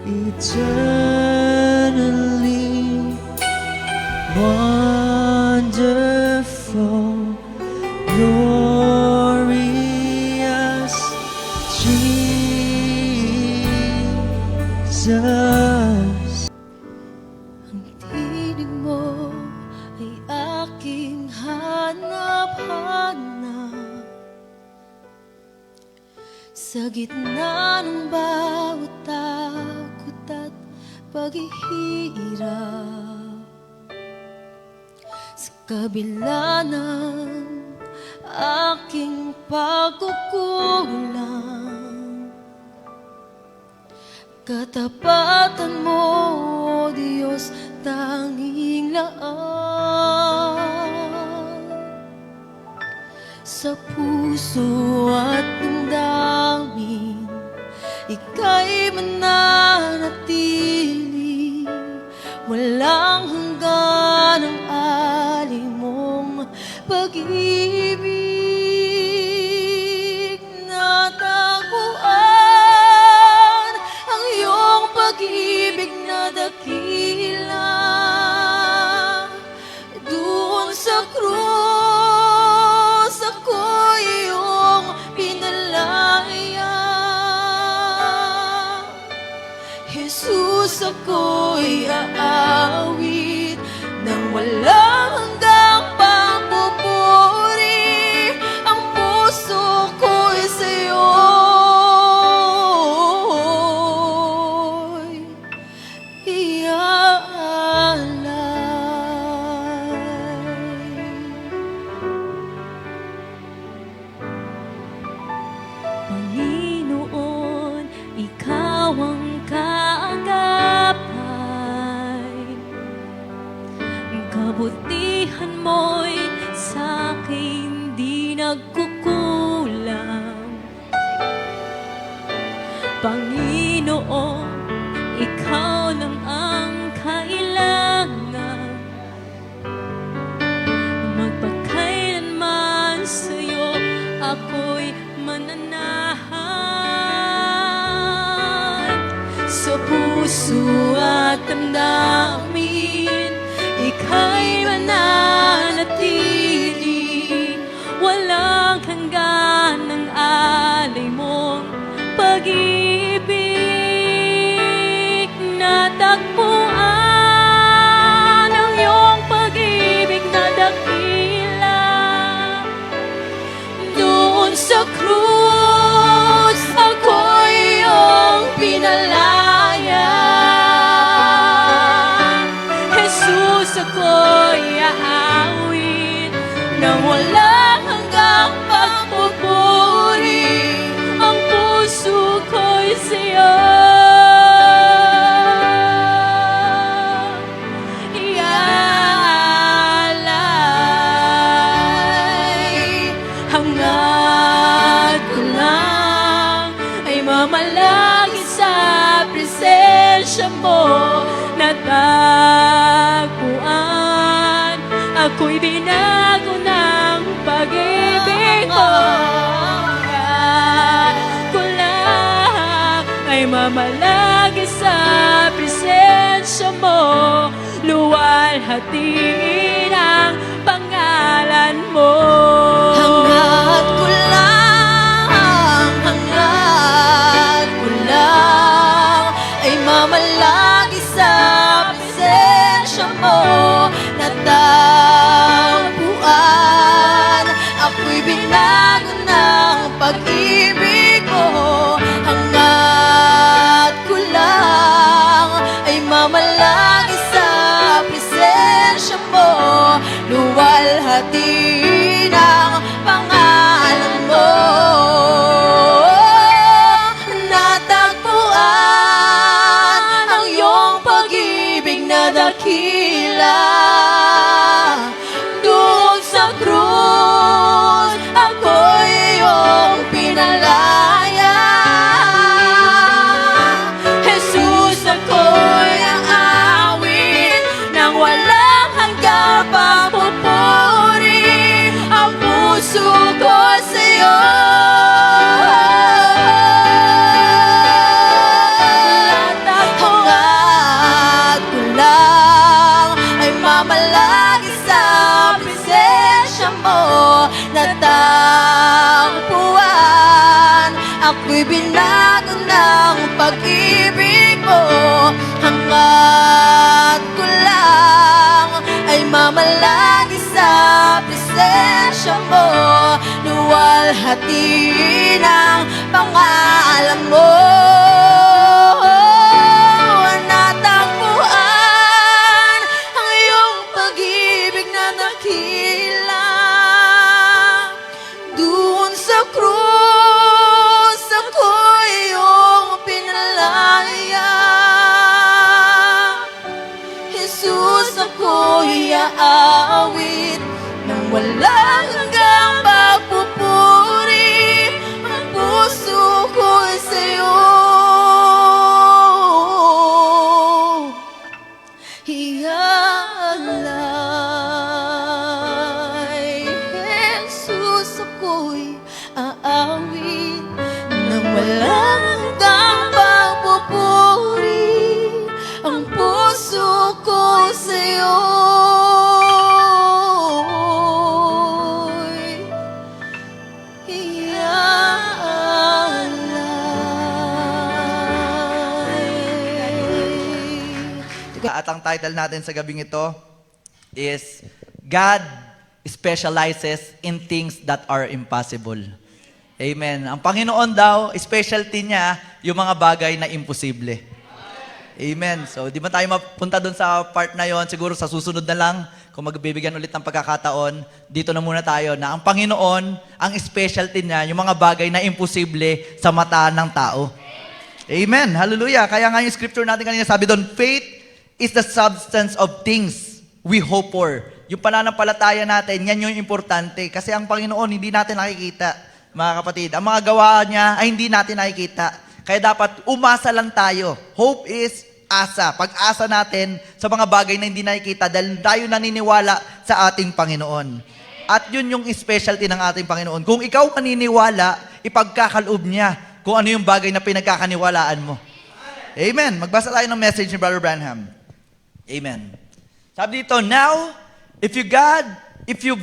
eternally wonderful, glorious Jesus. Ang tinig mo ay aking hanap-hanap sa gitna ng bawat takot at paghihirap, sa kabila ng aking pagkukulang. Katapatan mo, O Diyos, tanging laan. Sa puso at damdamin, ika'y mananatili. Walang hanggan ang alay mong pag-ibig. Natagpuan ang iyong pag-ibig na dakila. Doon sa krus ako'y iyong pinalaya. Jesus, ako'y aawit nang walang hanggang pagpupuri. Ang puso ko'y sa'yo'y iaalay. Panginoon, ikaw ang kaagapay. Kabutihan mo'y sa'kin di nagkukulang. Panginoon, ikaw lang ang kailangan. Magpakailanman sa'yo ako'y mananahan. Sa puso at damdamin, ika'y mananatili. Walang hanggan ang alay mong pag-ibig. Natagpuan ang iyong pag-ibig na dakila. Doon sa krus ako'y iyong pinalaya. Jesus, ako'y aawit nang walang hanggang pagpupuri. Ang puso ko'y sa'yo iaalay. Hangad ko lang ay mamalagi sa presensya mo. Natagpuan ako'y binago ng pag-ibig mo. Hangad ko lang ay mamalagi sa presensya mo. Luwalhatiin ang pangalan mo. Hangad ko lang ay mamalagi sa presensya mo. Natagpuan ako'y binago ng pag-ibig mo. Hangad ko lang ay mamalagi sa presensya mo. Luwalhati ng pangalan mo. binago ng pag-ibig mo. Hanggat ko lang ay mamalagi sa presensya mo. Luwalhati ng pangalan mo. Natagpuan ang iyong pag-ibig na dakila. Doon sa krus ako'y iyong pinalaya. Jesus, ako'y aawit nang walang hanggang pagpupuri. Ang puso ko'y sa'yo ialay. Jesus, ako'y aawit nang walang hanggang pagpupuri. Ang puso ko sa'yo ialay. At ang title natin sa gabing ito is God specializes in things that are impossible. Amen. Ang Panginoon daw, specialty niya yung mga bagay na imposible. Amen. So, di ba tayo mapunta dun sa part na yon? Siguro sa susunod na lang, kung magbibigyan ulit ng pagkakataon, dito na muna tayo na ang Panginoon, ang specialty niya, yung mga bagay na imposible sa mata ng tao. Amen. Hallelujah. Kaya nga yung scripture natin kanina, sabi doon, faith is the substance of things we hope for. Yung pananampalataya natin, yan yung importante. Kasi ang Panginoon, hindi natin nakikita, mga kapatid. Ang mga gawa niya ay hindi natin nakikita. Kaya dapat umasa lang tayo. Hope is asa. Pag-asa natin sa mga bagay na hindi nakikita dahil tayo naniniwala sa ating Panginoon. At yun yung specialty ng ating Panginoon. Kung ikaw maniniwala, ipagkakaloob niya kung ano yung bagay na pinagkakaniwalaan mo. Amen. Magbasa tayo ng message ni Brother Branham. Amen. Sabi dito, now, if you've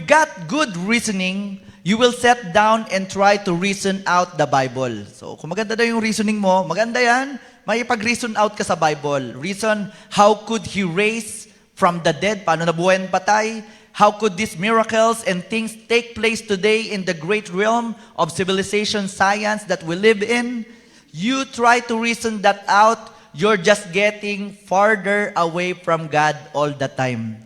got good reasoning, you will set down and try to reason out the Bible. So, kung maganda daw yung reasoning mo, maganda yan, may ipag-reason out ka sa Bible. Reason, how could He raise from the dead? Paano nabuhay ang patay? How could these miracles and things take place today in the great realm of civilization, science that we live in? You try to reason that out, you're just getting farther away from God all the time.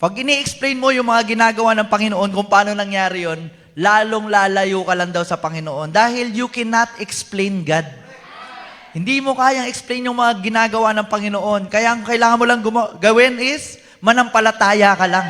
Pag ini-explain mo yung mga ginagawa ng Panginoon kung paano nangyari yon, lalong lalayo ka lang daw sa Panginoon dahil you cannot explain God. Hindi mo kayang explain yung mga ginagawa ng Panginoon. Kaya ang kailangan mo lang gawin is manampalataya ka lang.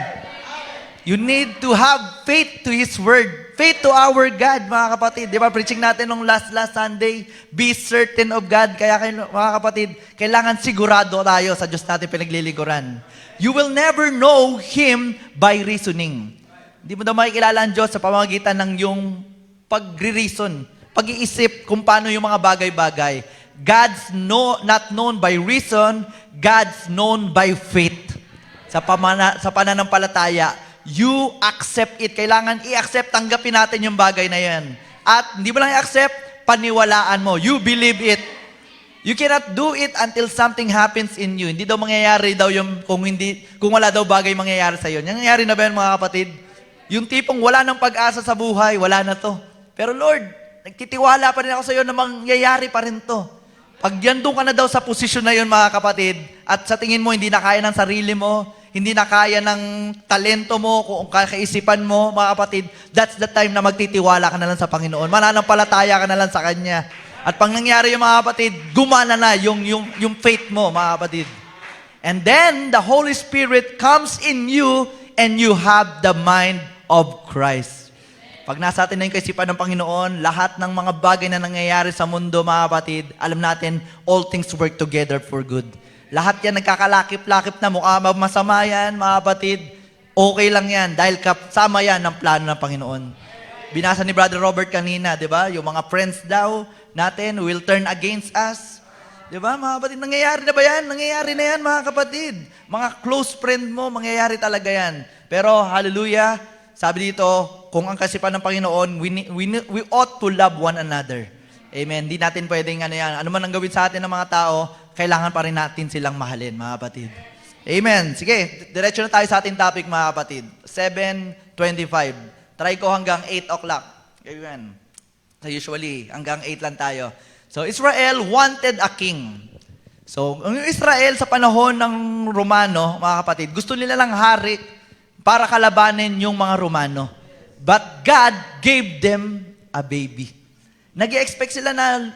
You need to have faith to His Word. Faith to our God, mga kapatid. Di ba, preaching natin nung last Sunday, be certain of God. Kaya mga kapatid, kailangan sigurado tayo sa Diyos natin pinaglilingkuran. You will never know Him by reasoning. Hindi mo daw makikilala ang Diyos sa pamamagitan ng yung pagre-reason, pag-iisip kung paano yung mga bagay-bagay. God's not known by reason, God's known by faith. Sa pananampalataya, you accept it. Kailangan i-accept, tanggapin natin yung bagay na yan. At hindi mo lang i-accept, paniwalaan mo. You believe it. You cannot do it until something happens in you. Hindi daw mangyayari daw yung kung wala daw bagay mangyayari sa iyo. Nangyayari na ba yan, mga kapatid? Yung tipong wala ng pag-asa sa buhay, wala na to. Pero Lord, nagtitiwala pa rin ako sa iyo na mangyayari pa rin to. Pag yan doon ka na daw sa posisyon na yun, mga kapatid, at sa tingin mo hindi na kaya ng sarili mo, hindi na kaya ng talento mo, kung kakaisipan mo, mga kapatid, that's the time na magtitiwala ka na lang sa Panginoon. Mananampalataya ka na lang sa Kanya. At pag nangyari yung mga kapatid, gumana na yung faith mo, mga kapatid. And then, the Holy Spirit comes in you and you have the mind of Christ. Pag nasa atin na yung kaisipan ng Panginoon, lahat ng mga bagay na nangyayari sa mundo, mga kapatid, alam natin, all things work together for good. Lahat yan nagkakalakip-lakip na mukha masama yan, mga kapatid. Okay lang yan dahil kasama yan ng plano ng Panginoon. Binasa ni Brother Robert kanina, di ba? Yung mga friends daw natin will turn against us. Di ba, mga kapatid? Nangyayari na ba yan? Nangyayari na yan, mga kapatid. Mga close friend mo, mangyayari talaga yan. Pero, hallelujah, sabi dito, kung ang kasipan ng Panginoon, we ought to love one another. Amen. Hindi natin pwedeng ano yan. Ano man ang gawin sa atin ng mga tao, kailangan pa rin natin silang mahalin, mga kapatid. Amen. Sige, diretso na tayo sa ating topic, mga kapatid. 7:25. Try ko hanggang 8 o'clock. Amen. So usually, hanggang 8 lang tayo. So Israel wanted a king. So, ang Israel sa panahon ng Romano, mga kapatid, gusto nila lang hari para kalabanin yung mga Romano. But God gave them a baby. Nag-expect sila na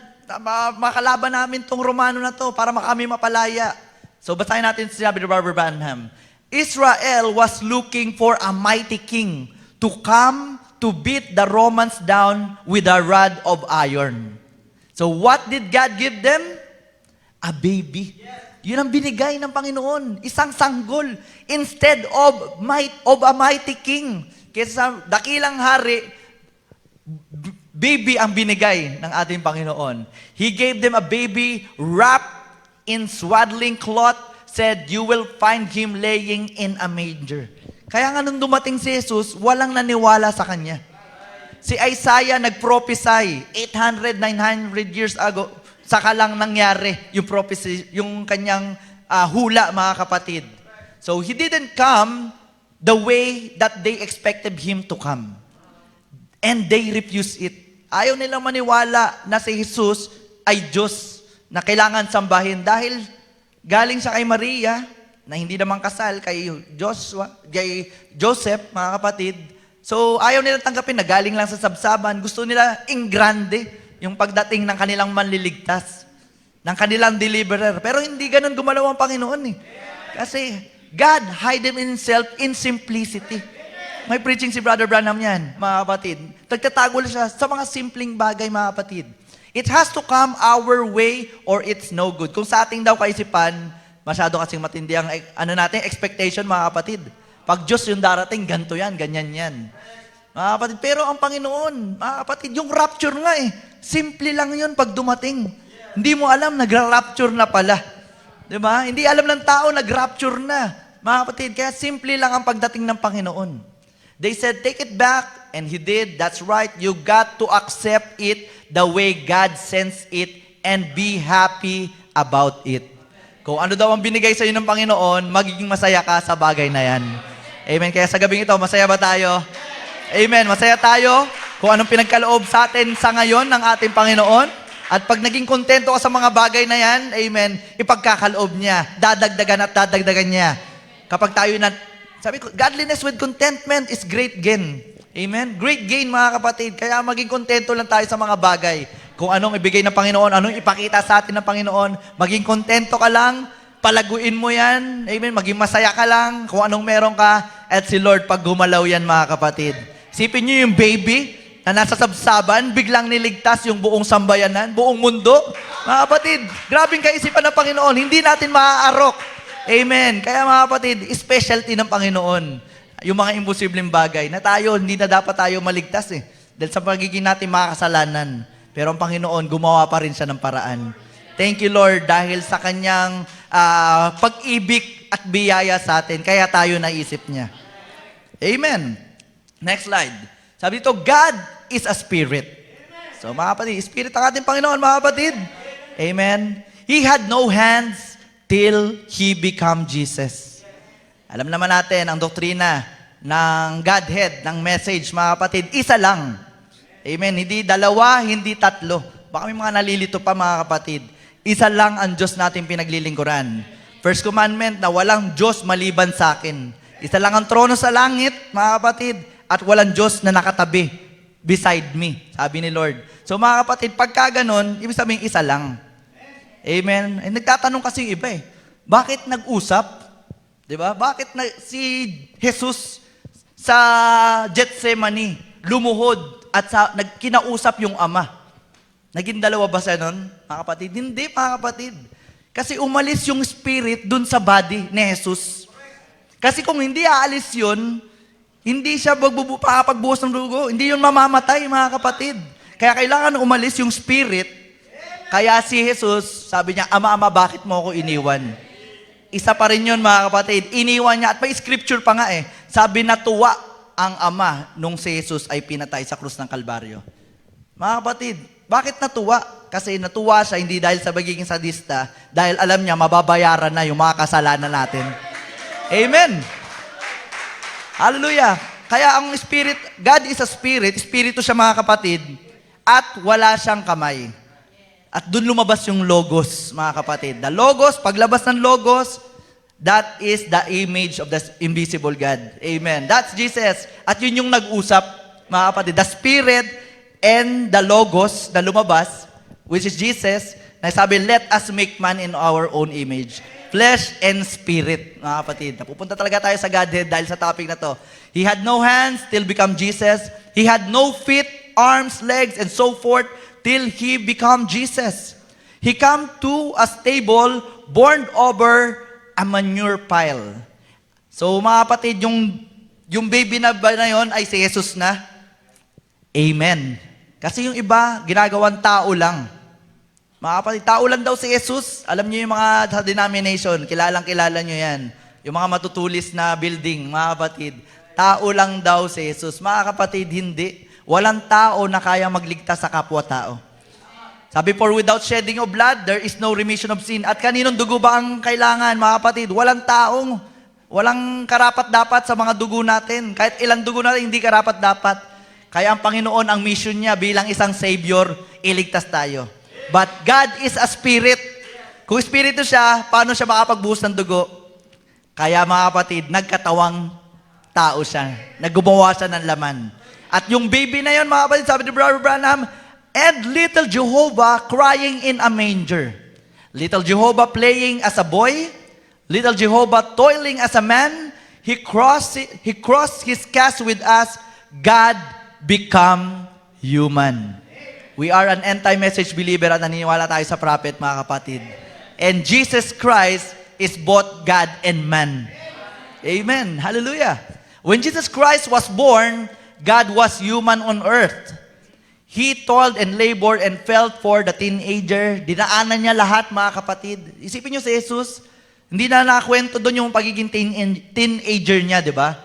makalaban namin tong Romano na to para kami mapalaya. So, basahin natin sinabi ni Robert Branham. Israel was looking for a mighty king to come to beat the Romans down with a rod of iron. So, what did God give them? A baby. Yun ang binigay ng Panginoon. Isang sanggol. Instead of a mighty king. Kesa dakilang hari, baby ang binigay ng ating Panginoon. He gave them a baby wrapped in swaddling cloth, said, you will find him laying in a manger. Kaya nga nung dumating si Jesus, walang naniwala sa kanya. Si Isaiah nag-prophesy 800, 900 years ago, saka lang nangyari yung prophecy, yung kanyang hula, mga kapatid. So, he didn't come the way that they expected him to come. And they refused it. Ayaw nilang maniwala na si Jesus ay Diyos na kailangan sambahin dahil galing siya kay Maria, na hindi naman kasal, kay Joseph, mga kapatid. So, ayaw nilang tanggapin na galing lang sa sabsaban. Gusto nila ingrande yung pagdating ng kanilang manliligtas, ng kanilang deliverer. Pero hindi ganun gumalaw ang Panginoon eh. Kasi God hide himself in simplicity. May preaching si Brother Branham yan, mga kapatid. Nagtatago siya sa mga simpleng bagay, mga kapatid. It has to come our way or it's no good. Kung sa ating daw kaisipan, masyado kasing matindi ang expectation, mga kapatid. Pag Diyos yung darating, ganito yan, ganyan yan. Mga kapatid, pero ang Panginoon, mga kapatid, yung rapture nga eh, simple lang yun pag dumating. Hindi mo alam, nagra-rapture na pala. Diba? Hindi alam ng tao, nag-rapture na. Mga kapatid, kaya simple lang ang pagdating ng Panginoon. They said, take it back, and He did. That's right, you got to accept it the way God sends it and be happy about it. Kung ano daw ang binigay sa iyo ng Panginoon, magiging masaya ka sa bagay na yan. Amen. Kaya sa gabing ito, masaya ba tayo? Amen. Masaya tayo kung anong pinagkaloob sa atin sa ngayon ng ating Panginoon. At pag naging kontento ka sa mga bagay na yan, amen, ipagkakaloob niya. Dadagdagan at dadagdagan niya. Kapag tayo sabi ko, godliness with contentment is great gain. Amen? Great gain, mga kapatid. Kaya maging kontento lang tayo sa mga bagay. Kung anong ibigay ng Panginoon, anong ipakita sa atin ng Panginoon, maging kontento ka lang, palaguin mo yan. Amen? Maging masaya ka lang kung anong meron ka. At si Lord, pag gumalaw yan, mga kapatid. Isipin niyo yung baby na nasa sabsaban, biglang niligtas yung buong sambayanan, buong mundo. Mga kapatid, grabing kaisipan ng Panginoon. Hindi natin maaarok. Amen. Kaya mga kapatid, specialty ng Panginoon. Yung mga imposibleng bagay na tayo, hindi na dapat tayo maligtas eh. Dahil sa pagiging natin mga kasalanan. Pero ang Panginoon, gumawa pa rin siya ng paraan. Thank you, Lord, dahil sa kanyang pag-ibig at biyaya sa atin. Kaya tayo naisip niya. Amen. Next slide. Sabi dito, God is a spirit. So mga kapatid, spirit ang ating Panginoon, mga kapatid. Amen. He had no hands till He become Jesus. Alam naman natin, ang doktrina ng Godhead, ng message, mga kapatid, isa lang. Amen. Hindi dalawa, hindi tatlo. Baka may mga nalilito pa, mga kapatid. Isa lang ang Diyos natin pinaglilingkuran. First commandment na walang Diyos maliban sa akin. Isa lang ang trono sa langit, mga kapatid, at walang Diyos na nakatabi beside me, sabi ni Lord. So mga kapatid, pagka ganon, ibig sabihin isa lang. Amen. Eh, nagtatanong kasi yung iba eh, bakit nag-usap? Diba? Bakit si Jesus sa Gethsemane lumuhod at kinausap yung Ama? Naging dalawa ba siya nun, mga kapatid? Hindi, mga kapatid. Kasi umalis yung spirit dun sa body ni Jesus. Kasi kung hindi aalis yun, hindi siya pagbubuhos ng dugo. Hindi yun mamamatay, mga kapatid. Kaya kailangan umalis yung spirit. Kaya si Jesus, sabi niya, Ama, bakit mo ako iniwan? Isa pa rin yun, mga kapatid. Iniwan niya. At may scripture pa nga eh. Sabi na tuwa ang Ama nung si Jesus ay pinatay sa krus ng Kalbaryo. Mga kapatid, Bakit natuwa? Kasi natuwa siya hindi dahil sa pagiging sadista, dahil alam niya mababayaran na yung mga kasalanan natin. Amen! Hallelujah! Kaya ang Spirit, God is a Spirit, Espiritu siya mga kapatid, at wala siyang kamay. At doon lumabas yung Logos, mga kapatid. The Logos, paglabas ng Logos, that is the image of the invisible God. Amen. That's Jesus. At yun yung nag-usap, mga kapatid. The Spirit and the Logos na lumabas, which is Jesus, na sabi, let us make man in our own image. Flesh and spirit, mga kapatid. Napupunta talaga tayo sa Godhead dahil sa topic na to. He had no hands, till become Jesus. He had no feet, arms, legs, and so forth, till He become Jesus. He come to a stable, born over a manure pile. So, mga kapatid, yung baby na ba na yun ay si Jesus na? Amen. Kasi yung iba, ginagawang tao lang. Mga kapatid, tao lang daw si Jesus. Alam niyo yung mga sa denomination, kilalang-kilala niyo yan. Yung mga matutulis na building, mga kapatid. Tao lang daw si Jesus. Mga kapatid, hindi. Walang tao na kaya magligtas sa kapwa-tao. Sabi, for without shedding of blood, there is no remission of sin. At kaninong dugo ba ang kailangan, mga kapatid? Walang taong, walang karapat-dapat sa mga dugo natin. Kahit ilang dugo natin, hindi karapat-dapat. Kaya ang Panginoon, ang mission niya bilang isang Savior, iligtas tayo. But God is a Spirit. Kung Espiritu siya, paano siya makapagbuhos ng dugo? Kaya mga kapatid, nagkatawang tao siya. Naggumawa siya ng laman. At yung baby na yun, mga kapatid, sabi ni Brother Branham, and little Jehovah crying in a manger. Little Jehovah playing as a boy. Little Jehovah toiling as a man. He crossed his cast with us. God become human. We are an anti-message believer at naniniwala tayo sa prophet, mga kapatid. And Jesus Christ is both God and man. Amen. Hallelujah. When Jesus Christ was born, God was human on earth. He toiled and labored and felt for the teenager. Dinaanan niya lahat, mga kapatid. Isipin niyo si Jesus, hindi na nakakwento doon yung pagiging teenager niya, di ba?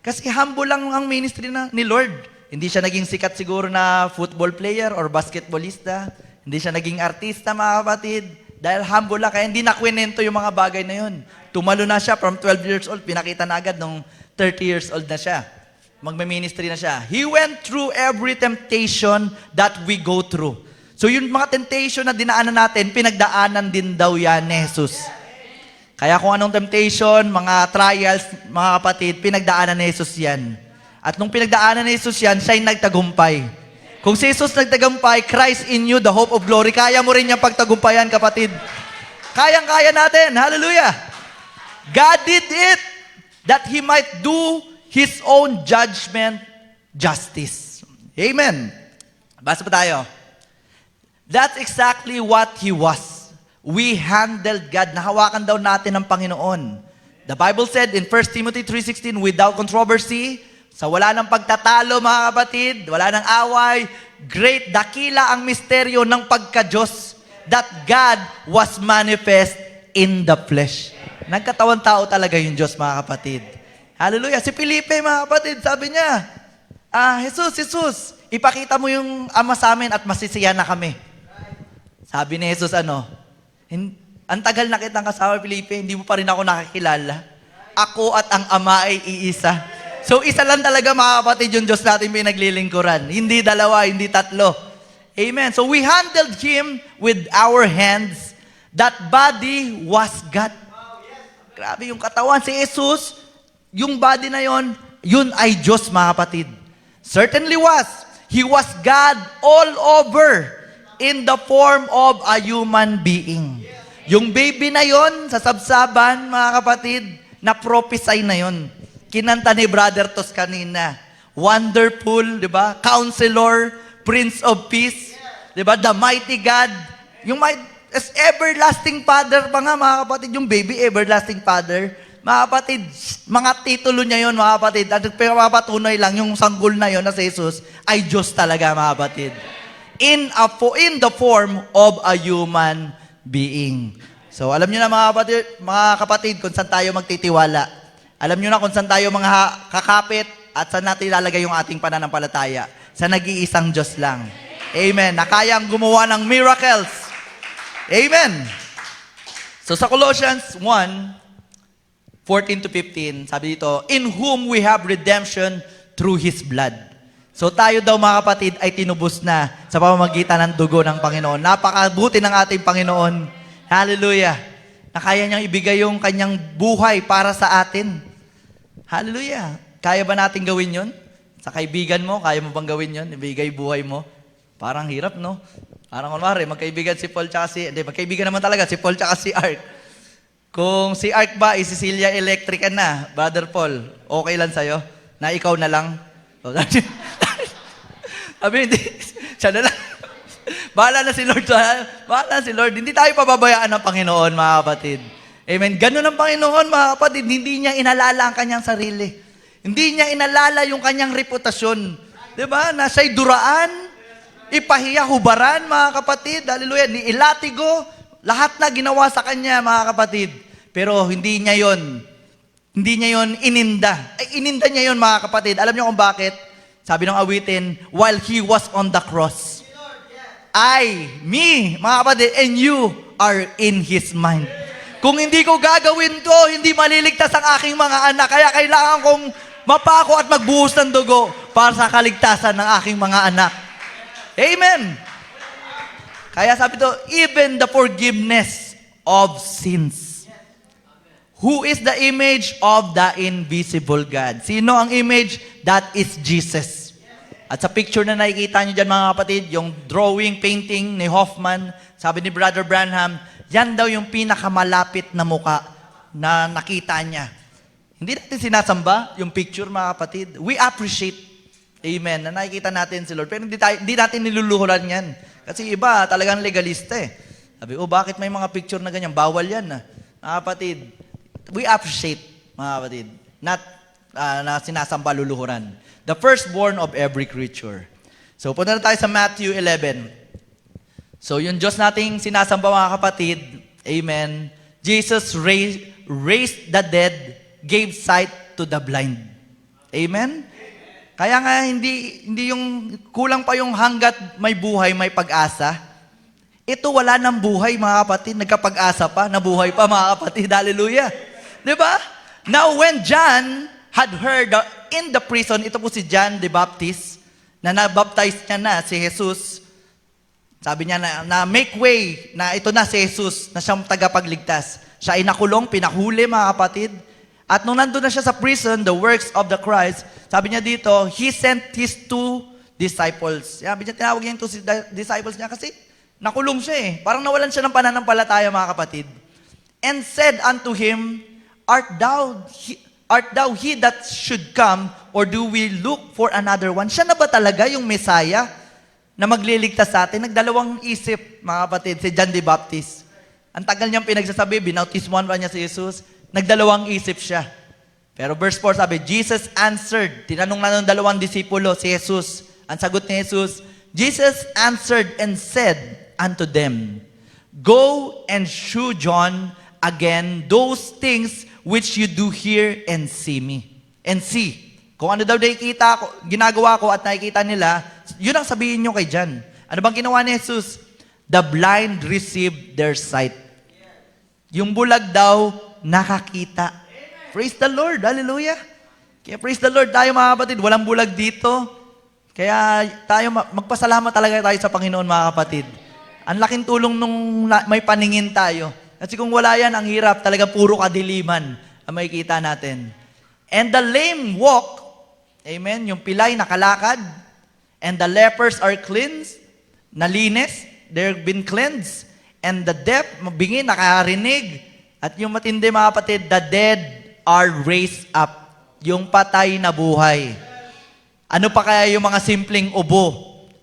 Kasi humble lang ang ministry ni Lord. Hindi siya naging sikat siguro na football player or basketballista. Hindi siya naging artista, mga kapatid. Dahil humble lang, kaya hindi nakwento yung mga bagay na yun. Tumalo na siya from 12 years old, pinakita na agad nung 30 years old na siya. Magme-ministry na siya. He went through every temptation that we go through. So yung mga temptation na dinaanan natin, pinagdaanan din daw yan ni Jesus. Kaya kung anong temptation, mga trials, mga kapatid, pinagdaanan ni Jesus yan. At nung pinagdaanan ni Jesus yan, siya'y nagtagumpay. Kung si Jesus nagtagumpay, Christ in you, the hope of glory, kaya mo rin niyang pagtagumpayan, kapatid. Kayang-kaya natin. Hallelujah. God did it that He might do His own judgment justice. Amen. Basa pa tayo. That's exactly what He was. We handled God. Nahawakan daw natin ang Panginoon. The Bible said in 1 Timothy 3:16, without controversy, sa wala ng pagtatalo, mga kapatid, wala ng away, great, dakila ang misteryo ng pagka-Diyos, that God was manifest in the flesh. Nagkatawang tao talaga yung Diyos, mga kapatid. Hallelujah. Si Felipe, mga kapatid, sabi niya, Jesus, ipakita mo yung Ama sa amin at masisiya na kami. Sabi ni Jesus, ang tagal na kitang kasama, Felipe, hindi mo pa rin ako nakakilala. Ako at ang Ama ay iisa. So, isa lang talaga, mga kapatid, yung Diyos natin pinaglilingkuran. Hindi dalawa, hindi tatlo. Amen. So, we handled Him with our hands. That body was God. Grabe yung katawan. Si Jesus, yung body na yon, yun ay Diyos, mga kapatid. Certainly was. He was God all over in the form of a human being. Yung baby na yon, sa sabsaban, mga kapatid, na prophesy na yon. Kinanta ni Brother Tos kanina. Wonderful, di ba? Counselor, Prince of Peace, di ba? The Mighty God. Yung Everlasting Father pa nga, mga kapatid, yung baby, Everlasting Father. Mga kapatid, mga titulo niya yon, mga kapatid. At papatunay lang, yung sanggol na yon na si Jesus, ay Diyos talaga, mga kapatid. In the form of a human being. So, alam niyo na, mga kapatid, kung saan tayo magtitiwala. Alam niyo na kung saan tayo mga kakapit at saan natin ilalagay yung ating pananampalataya. Sa nag-iisang Diyos lang. Amen. Na kayang gumawa ng miracles. Amen. So sa Colossians 1:14 to 15, sabi dito, in whom we have redemption through His blood. So tayo daw mga kapatid ay tinubos na sa pamamagitan ng dugo ng Panginoon. Napakabuti ng ating Panginoon. Hallelujah. Na kaya niyang ibigay yung kanyang buhay para sa atin. Hallelujah. Kaya ba natin gawin yon? Sa kaibigan mo, kaya mo bang gawin yon? Ibigay buhay mo? Parang hirap, no? Parang kunwari, magkaibigan si Paul tsaka magkaibigan naman talaga si Paul tsaka si Art. Kung si Art ba, Cecilia Electrica na, Brother Paul, okay lang sa'yo? Na ikaw na lang? Sabi, hindi, siya na lang. Bahala na si Lord. Bahala na si Lord. Hindi tayo pababayaan ng Panginoon, mga kapatid. Amen. Ganun ang Panginoon, mga kapatid. Hindi niya inalala ang kanyang sarili. Hindi niya inalala yung kanyang reputasyon. Diba? Na siya'y duraan, ipahiya, hubaran, mga kapatid. Hallelujah. Ni ilatigo, lahat na ginawa sa kanya, mga kapatid. Pero hindi niya yon ininda. Ay, ininda niya yon, mga kapatid. Alam niyo kung bakit? Sabi ng awitin, while He was on the cross, me, mga kapatid, and you are in His mind. Kung hindi ko gagawin to, hindi maliligtas ang aking mga anak. Kaya kailangan kong mapako at magbuhos ng dugo para sa kaligtasan ng aking mga anak. Amen. Kaya sabi to, even the forgiveness of sins. Who is the image of the invisible God? Sino ang image? That is Jesus. At sa picture na nakikita nyo dyan, mga kapatid, yung drawing, painting ni Hoffman, sabi ni Brother Branham, yan daw yung pinakamalapit na muka na nakita niya. Hindi natin sinasamba yung picture, mga kapatid. We appreciate, amen, na nakikita natin si Lord. Pero hindi natin niluluhulan yan. Kasi iba, talagang legalista eh. Sabi, bakit may mga picture na ganyan? Bawal yan. Mga kapatid, we appreciate, mga kapatid, not na sinasamba luluhuran. The firstborn of every creature. So, punta na tayo sa Matthew 11. So, yung Diyos nating sinasamba, mga kapatid, amen, Jesus raised the dead, gave sight to the blind. Amen? Kaya nga, hindi yung kulang pa yung hanggat may buhay, may pag-asa. Ito wala ng buhay, mga kapatid. Nagkapag-asa pa, nabuhay pa, mga kapatid. Hallelujah. Diba? Now, when John had heard in the prison, ito po si John the Baptist, na nabaptize niya na si Jesus. Sabi niya na make way, na ito na si Jesus, na siyang tagapagligtas. Siya ay nakulong, pinahuli, mga kapatid. At nung nandun na siya sa prison, the works of the Christ, sabi niya dito, He sent His 2 disciples. Sabi niya, tinawag niya yung 2 disciples niya kasi nakulong siya eh. Parang nawalan siya ng pananampalataya, mga kapatid. And said unto him, Art thou he that should come, or do we look for another one? Siya na ba talaga yung Messiah na magliligtas sa atin? Nagdalawang isip, mga kapatid, si John the Baptist. Ang tagal niyang pinagsasabi, binautismuhan pa niya si Jesus. Nagdalawang isip siya. Pero verse 4 sabi, Jesus answered. Tinanong na ng dalawang disipulo si Jesus. Ang sagot ni Jesus, Jesus answered and said unto them, Go and shew John again those things which you do hear and see me. And see. Kung ano daw nakikita ko, ginagawa ko at nakikita nila, yun ang sabihin nyo kay John. Ano bang ginawa ni Jesus? The blind received their sight. Yung bulag daw, nakakita. Praise the Lord. Hallelujah. Kaya praise the Lord tayo, mga kapatid. Walang bulag dito. Kaya tayo, magpasalamat talaga tayo sa Panginoon, mga kapatid. Ang laking tulong nung may paningin tayo. Kasi kung wala yan, ang hirap. Talaga puro kadiliman ang makikita natin. And the lame walk, amen, yung pilay nakalakad, and the lepers are cleansed, nalinis, they've been cleansed, and the deaf, mabingi, nakarinig, at yung matindi, mga kapatid, the dead are raised up. Yung patay na buhay. Ano pa kaya yung mga simpleng ubo?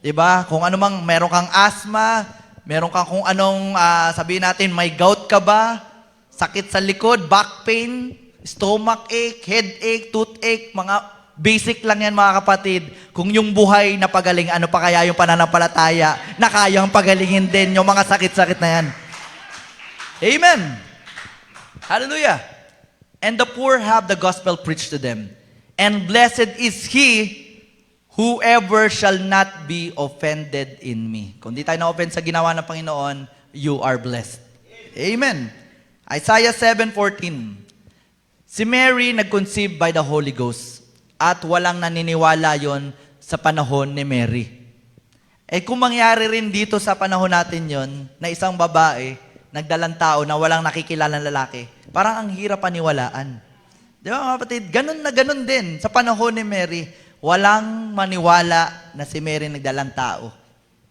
Diba? Kung ano mang, meron kang asthma, meron kang kung anong, sabihin natin, may gout ka ba? Sakit sa likod, back pain, stomach ache, headache, toothache, mga basic lang yan, mga kapatid. Kung yung buhay na pagaling, ano pa kaya yung pananampalataya na kayang pagalingin din yung mga sakit-sakit na yan. Amen. Hallelujah. And the poor have the gospel preached to them. And blessed is he whoever shall not be offended in me. Kung di tayo na-offend sa ginawa ng Panginoon, you are blessed. Amen. Isaiah 7:14. Si Mary nag-conceive by the Holy Ghost at walang naniniwala yon sa panahon ni Mary. Kung mangyari rin dito sa panahon natin yon na isang babae, nagdalang tao na walang nakikilalang lalaki, parang ang hirap paniwalaan. Di ba mga kapatid? Ganun na ganun din sa panahon ni Mary. Walang maniwala na si Mary nagdalang tao.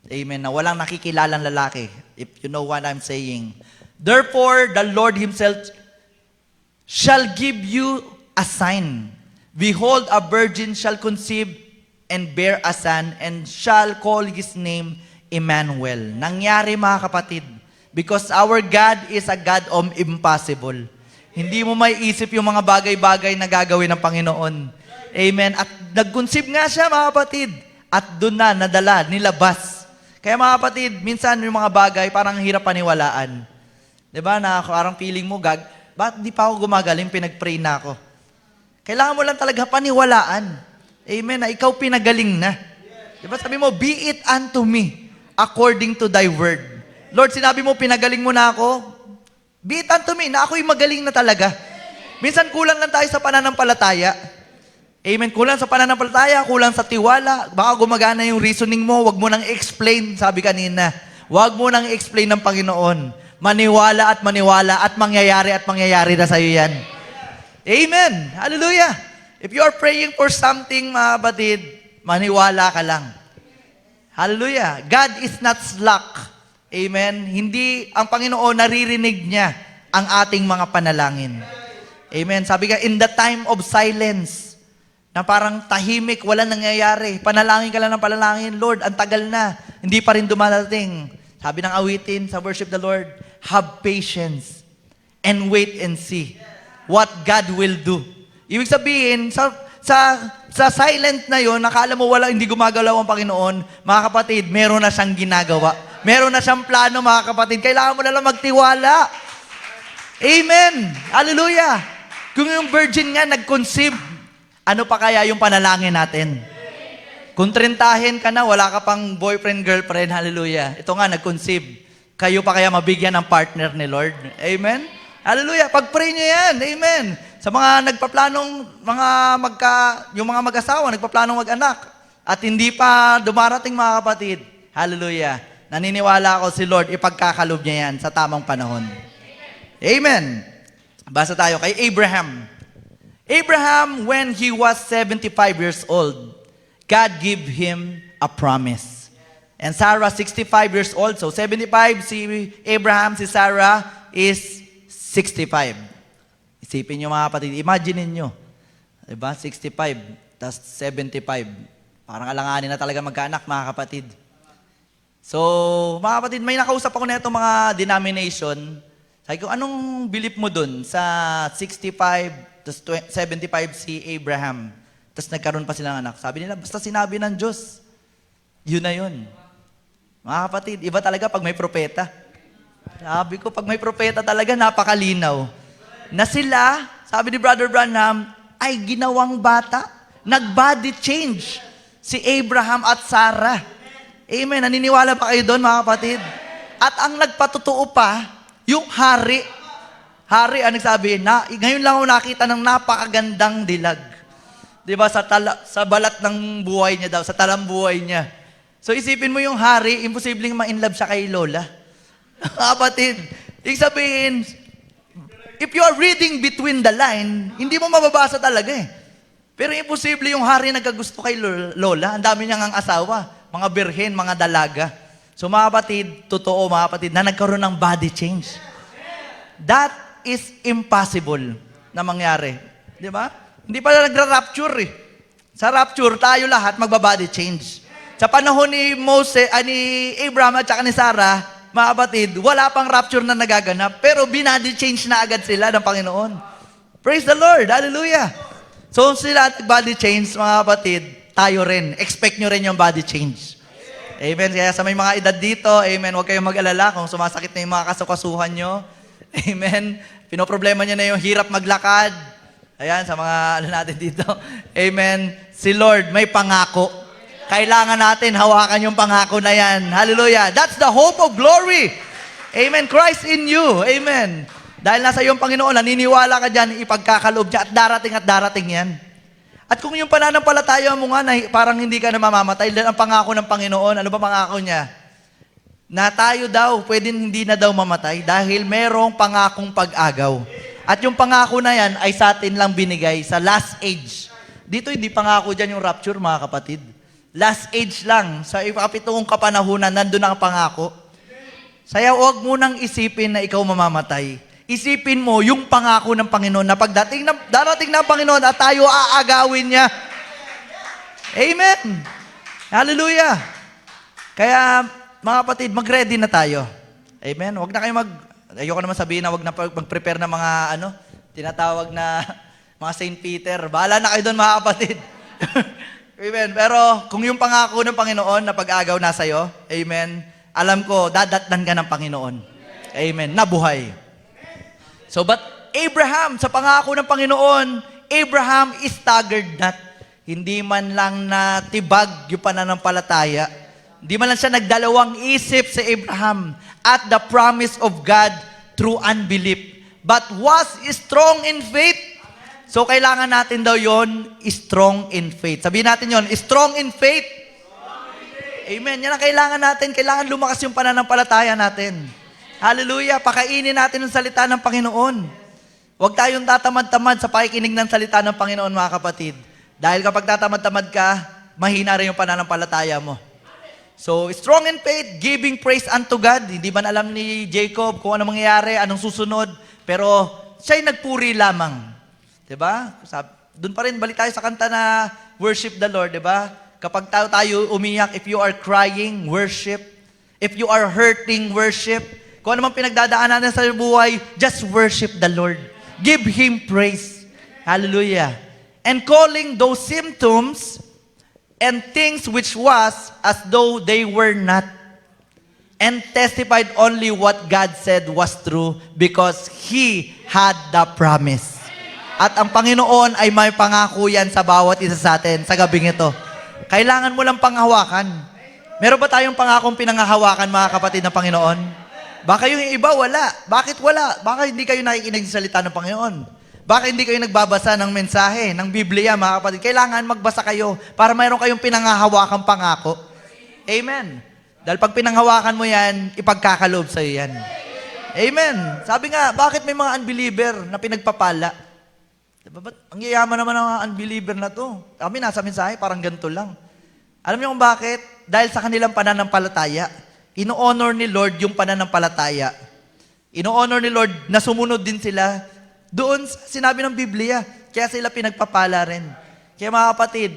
Amen. Na walang nakikilalang lalaki. If you know what I'm saying. Therefore, the Lord Himself shall give you a sign. Behold, a virgin shall conceive and bear a son, and shall call His name Emmanuel. Nangyari mga kapatid, because our God is a God of impossible. Hindi mo may isip yung mga bagay-bagay na gagawin ng Panginoon. Amen. At nag-conceive nga siya mga kapatid. At doon na nadala, nilabas. Kaya mga kapatid, minsan yung mga bagay parang hirap paniwalaan. Diba na parang feeling mo, ba't di pa ako gumagaling, pinag-pray na ako. Kailangan mo lang talaga paniwalaan. Amen. Na ikaw pinagaling na. Diba sabi mo, be it unto me according to thy word. Lord, sinabi mo, pinagaling mo na ako. Be it unto me na ako'y magaling na talaga. Minsan kulang lang tayo sa pananampalataya. Amen. Kulang sa pananampalataya, kulang sa tiwala. Baka gumagana yung reasoning mo, wag mo nang explain, sabi kanina. Wag mo nang explain ng Panginoon. Maniwala at mangyayari na sa'yo yan. Amen. Hallelujah. If you are praying for something, mga batid, maniwala ka lang. Hallelujah. God is not slack. Amen. Hindi, ang Panginoon, naririnig niya ang ating mga panalangin. Amen. Sabi ka, in the time of silence, na parang tahimik, wala nangyayari. Panalangin ka lang ng panalangin, Lord, ang tagal na. Hindi pa rin dumadating. Sabi ng awitin sa Worship the Lord, have patience and wait and see what God will do. Ibig sabihin, sa silent na yon, nakala mo wala, hindi gumagalaw ang Panginoon, mga kapatid, meron na siyang ginagawa. Meron na siyang plano, mga kapatid. Kailangan mo na lang magtiwala. Amen. Hallelujah. Kung yung virgin nga nag-conceive, ano pa kaya yung panalangin natin? Kung 30 ka na, wala ka pang boyfriend, girlfriend, hallelujah. Ito nga, nag-conceive. Kayo pa kaya mabigyan ng partner ni Lord? Amen? Hallelujah. Pag-pray nyo yan. Amen. Sa mga nagpaplanong, yung mga mag-asawa, nagpaplanong mag-anak, at hindi pa dumarating mga kapatid, hallelujah. Naniniwala ako si Lord, ipagkakalob niya yan sa tamang panahon. Amen. Basa tayo kay Abraham. Abraham, when he was 75 years old, God gave him a promise. And Sarah, 65 years old. So 75, si Abraham, si Sarah is 65. Isipin nyo mga kapatid, imagine nyo. Diba? 65, tas 75. Parang alanganin na talaga magkaanak mga kapatid. So, mga kapatid, may nakausap ako na itong mga denomination. Sabi ko, anong belief mo dun sa 65, tas 75 si Abraham? Tas nagkaroon pa silang anak. Sabi nila, basta sinabi ng Diyos, yun na yun. Mga kapatid, iba talaga pag may propeta. Sabi ko, pag may propeta talaga, napakalinaw. Na sila, sabi ni Brother Branham, ay ginawang bata. Nag-body change si Abraham at Sarah. Amen. Naniniwala pa kayo doon, mga kapatid? At ang nagpatotoo pa, yung hari. Hari, ang nagsabi, ngayon lang ako nakita ng napakagandang dilag. Diba? Sa balat ng buhay niya daw, sa talang buhay niya. So isipin mo yung hari, imposibleng ma-inlove siya kay Lola. Kapatid, ibig sabihin, if you are reading between the line, hindi mo mababasa talaga eh. Pero imposible yung hari nagkagusto kay Lola. Ang dami niyang ang asawa. Mga birhen, mga dalaga. So mga kapatid, totoo mga kapatid, na nagkaroon ng body change. That is impossible na mangyari. Di ba? Hindi pala nagra-rapture eh. Sa rapture, tayo lahat magba-body change. Sa panahon ni Abraham at saka ni Sarah, mga kapatid, wala pang rapture na nagaganap, pero binody change na agad sila ng Panginoon. Praise the Lord! Hallelujah! So sila nag-body change, mga kapatid, tayo rin. Expect nyo rin yung body change. Amen. Kaya sa may mga edad dito, amen, huwag kayong mag-alala kung sumasakit na yung mga kasukasuhan nyo. Amen. Pinoproblema nyo na yung hirap maglakad. Ayan, sa mga natin dito. Amen. Si Lord may pangako. Kailangan natin hawakan yung pangako na yan. Hallelujah. That's the hope of glory. Amen. Christ in you. Amen. Dahil nasa iyong Panginoon, naniniwala ka dyan, ipagkakaloob niya at darating yan. At kung yung pananampalataya mo nga na parang hindi ka na mamamatay, dahil ang pangako ng Panginoon, ano ba pangako niya? Na tayo daw, pwedeng hindi na daw mamatay dahil merong pangakong pag-agaw. At yung pangako na yan ay sa atin lang binigay sa last age. Dito hindi pangako dyan yung rapture, mga kapatid. Last age lang. Sa ikapitong kapanahunan, nandun ang pangako. Saya huwag mo nang isipin na ikaw mamamatay. Isipin mo yung pangako ng Panginoon na darating na ang Panginoon at tayo aagawin niya. Amen. Hallelujah. Kaya, mga kapatid, mag-ready na tayo. Amen. Huwag na kayo ayoko naman sabihin na huwag na mag-prepare na mga tinatawag na mga Saint Peter. Bahala na kayo doon, mga kapatid. Amen. Pero kung yung pangako ng Panginoon na pag-agaw na sa'yo, amen, alam ko, dadatnan ka ng Panginoon. Amen. Nabuhay. So, but Abraham, sa pangako ng Panginoon, Abraham is staggered not. Hindi man lang natibag yung pananampalataya. Hindi man lang siya nagdalawang isip sa Abraham at the promise of God through unbelief. But was strong in faith. So, kailangan natin daw yon strong in faith. Sabihin natin yon strong in faith. Amen. Yan ang kailangan natin. Kailangan lumakas yung pananampalataya natin. Hallelujah. Pakainin natin ang salita ng Panginoon. Huwag tayong tatamad-tamad sa pakikinig ng salita ng Panginoon, mga kapatid. Dahil kapag tatamad-tamad ka, mahina rin yung pananampalataya mo. So, strong in faith, giving praise unto God. Hindi man alam ni Jacob kung ano mangyayari, anong susunod. Pero, siya'y nagpuri lamang. Diba? Doon pa rin, balik tayo sa kanta na worship the Lord, diba? Kapag tayo umiyak, if you are crying, worship. If you are hurting, worship. Kung ano man pinagdadaanan natin sa buhay, just worship the Lord. Give Him praise. Hallelujah. And calling those symptoms and things which was as though they were not. And testified only what God said was true because He had the promise. At ang Panginoon ay may pangako yan sa bawat isa sa atin sa gabing ito. Kailangan mo lang panghawakan. Meron ba tayong pangakong pinanghahawakan, mga kapatid ng Panginoon? Baka yung iba, wala. Bakit wala? Baka hindi kayo nakikinig sa salita ng Panginoon. Baka hindi kayo nagbabasa ng mensahe, ng Biblia, mga kapatid. Kailangan magbasa kayo para mayroon kayong pinanghahawakan pangako. Amen. Dahil pag pinanghawakan mo yan, ipagkakaloob sa'yo yan. Amen. Sabi nga, bakit may mga unbeliever na pinagpapala? Diba, ba't ang yayaman naman ng mga unbeliever na to? Kami nasa mensahe, parang ganito lang. Alam niyo kung bakit? Dahil sa kanilang pananampalataya. Ino-honor ni Lord yung pananampalataya. Ino-honor ni Lord na sumunod din sila. Doon sinabi ng Biblia. Kaya sila pinagpapala rin. Kaya mga kapatid,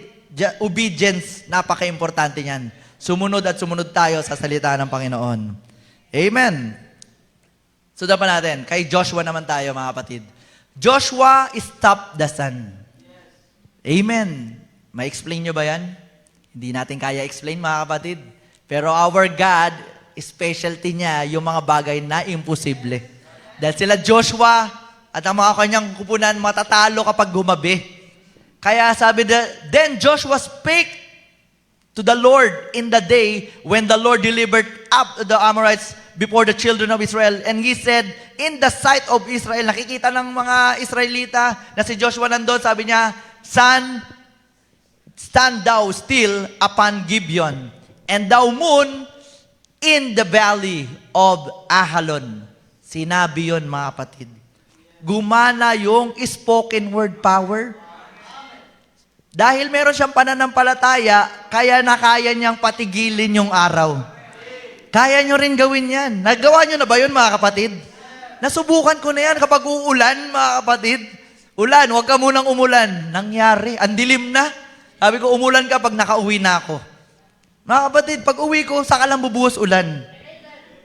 obedience, napaka-importante niyan. Sumunod at sumunod tayo sa salita ng Panginoon. Amen. Sundan pa natin. Kay Joshua naman tayo, mga kapatid. Joshua stopped the sun. Amen. Ma-explain nyo ba yan? Hindi natin kaya explain, mga kapatid. Pero our God, specialty niya yung mga bagay na imposible. Dahil sila Joshua at ang mga kanyang kupunan matatalo kapag gumabi. Kaya sabi, then Joshua spake to the Lord in the day when the Lord delivered up the Amorites before the children of Israel. And he said, in the sight of Israel, nakikita ng mga Israelita na si Joshua nandun, sabi niya, Sun, stand thou still upon Gibeon, and thou moon in the valley of Ahalon. Sinabi yun, mga kapatid. Gumana yung spoken word power. Dahil meron siyang pananampalataya, kaya nakaya niyang patigilin yung araw. Kaya nyo rin gawin yan. Nagawa nyo na ba yun, mga kapatid? Nasubukan ko na yan kapag uulan, mga kapatid. Ulan, huwag ka munang umulan. Nangyari, ang dilim na. Sabi ko, umulan ka pag nakauwi na ako. Mga kapatid, pag uwi ko, saka lang bubuhos ulan.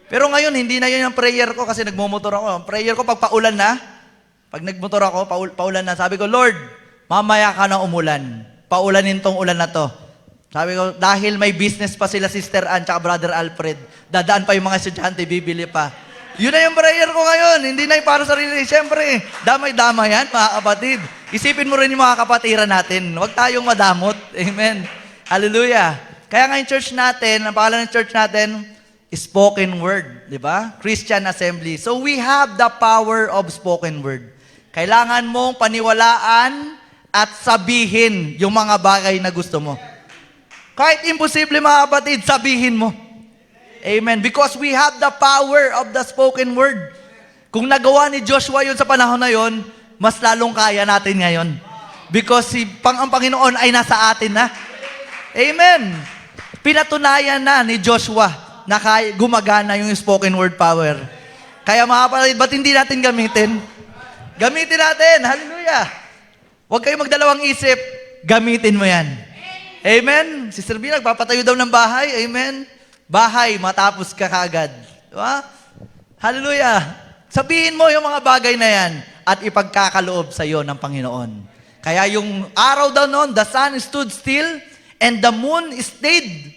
Pero ngayon, hindi na yun ang prayer ko kasi nagmumotor ako. Ang prayer ko pag paulan na, pag nagmotor ako, paulan na, sabi ko, Lord, mamaya ka na umulan. Paulanin tong ulan na to. Sabi ko, dahil may business pa sila Sister Ann tsaka Brother Alfred, dadaan pa yung mga estudyante, bibili pa. Yun na yung prayer ko ngayon. Hindi na yung para sa sarili. Siyempre, damay-damay yan, mga kapatid. Isipin mo rin yung mga kapatiran natin. Huwag tayong madamot. Amen. Hallelujah. Kaya nga yung church natin, ang pangalan ng church natin, spoken word, di ba? Christian Assembly. So we have the power of spoken word. Kailangan mong paniwalaan at sabihin yung mga bagay na gusto mo. Kahit imposible mga kapatid, sabihin mo. Amen. Because we have the power of the spoken word. Kung nagawa ni Joshua yun sa panahon na yun, mas lalong kaya natin ngayon. Because ang Panginoon ay nasa atin na. Amen. Pinatunayan na ni Joshua na gumagana yung spoken word power. Kaya mga kapatid, ba't hindi natin gamitin? Gamitin natin. Hallelujah. Huwag kayong magdalawang isip. Gamitin mo yan. Amen. Si Sir B, nagpapatayo daw ng bahay. Amen. Bahay, matapos ka kagad. Diba? Hallelujah. Sabihin mo yung mga bagay na yan at ipagkakaloob sa iyo ng Panginoon. Kaya yung araw daw noon, the sun stood still and the moon stayed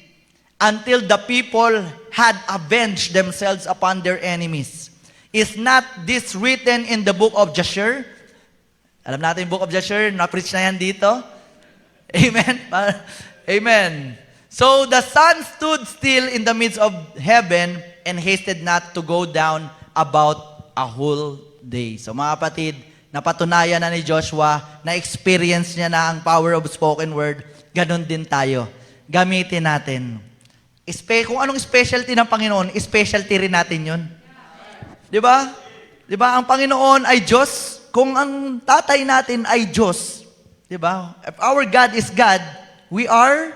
until the people had avenged themselves upon their enemies. Is not this written in the book of Jasher? Alam natin yung book of Jasher, na-preach na yan dito. Amen? Amen. So the sun stood still in the midst of heaven and hasted not to go down about a whole day. So mga kapatid, napatunayan na ni Joshua, na-experience niya na ang power of spoken word, ganun din tayo. Gamitin natin. Kung anong specialty ng Panginoon, specialty rin natin yun. Di ba? Di ba? Ang Panginoon ay Diyos. Kung ang tatay natin ay Diyos, di ba? If our God is God, we are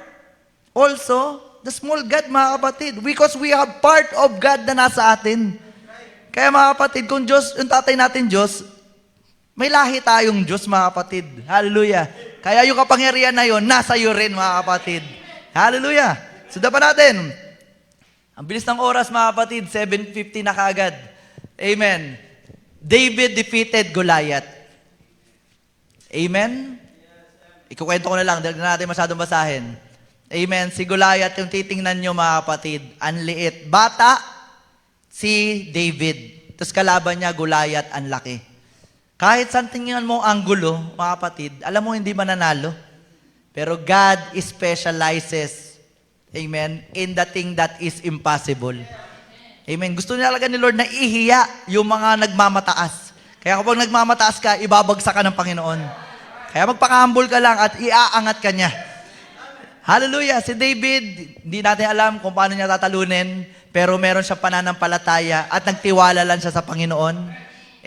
also the small God, mga kapatid. Because we have part of God na nasa atin. Kaya mga kapatid, kung Diyos, yung tatay natin Diyos, may lahi tayong Diyos, mga kapatid. Hallelujah. Kaya yung kapangyarihan na yun, nasa iyo rin, mga kapatid. Hallelujah. Sundan pa natin. Ang bilis ng oras, mga kapatid, 7:50 na kaagad. Amen. David defeated Goliath. Amen? Ikukwento ko na lang, dahil na natin masyadong basahin. Amen. Si Goliath, yung titingnan nyo, mga kapatid, ang liit. Bata, si David. Tapos kalaban niya, Goliath, ang laki. Kahit saan tingnan mo ang gulo, mga kapatid, alam mo hindi mananalo. Pero God specializes, amen, in the thing that is impossible. Amen. Gusto niya talaga ni Lord na ihiya yung mga nagmamataas. Kaya kapag nagmamataas ka, ibabagsak ka ng Panginoon. Kaya magpaka-humble ka lang at iaangat ka niya. Hallelujah. Si David, hindi natin alam kung paano niya tatalunin, pero meron siyang pananampalataya at nagtiwala lang siya sa Panginoon.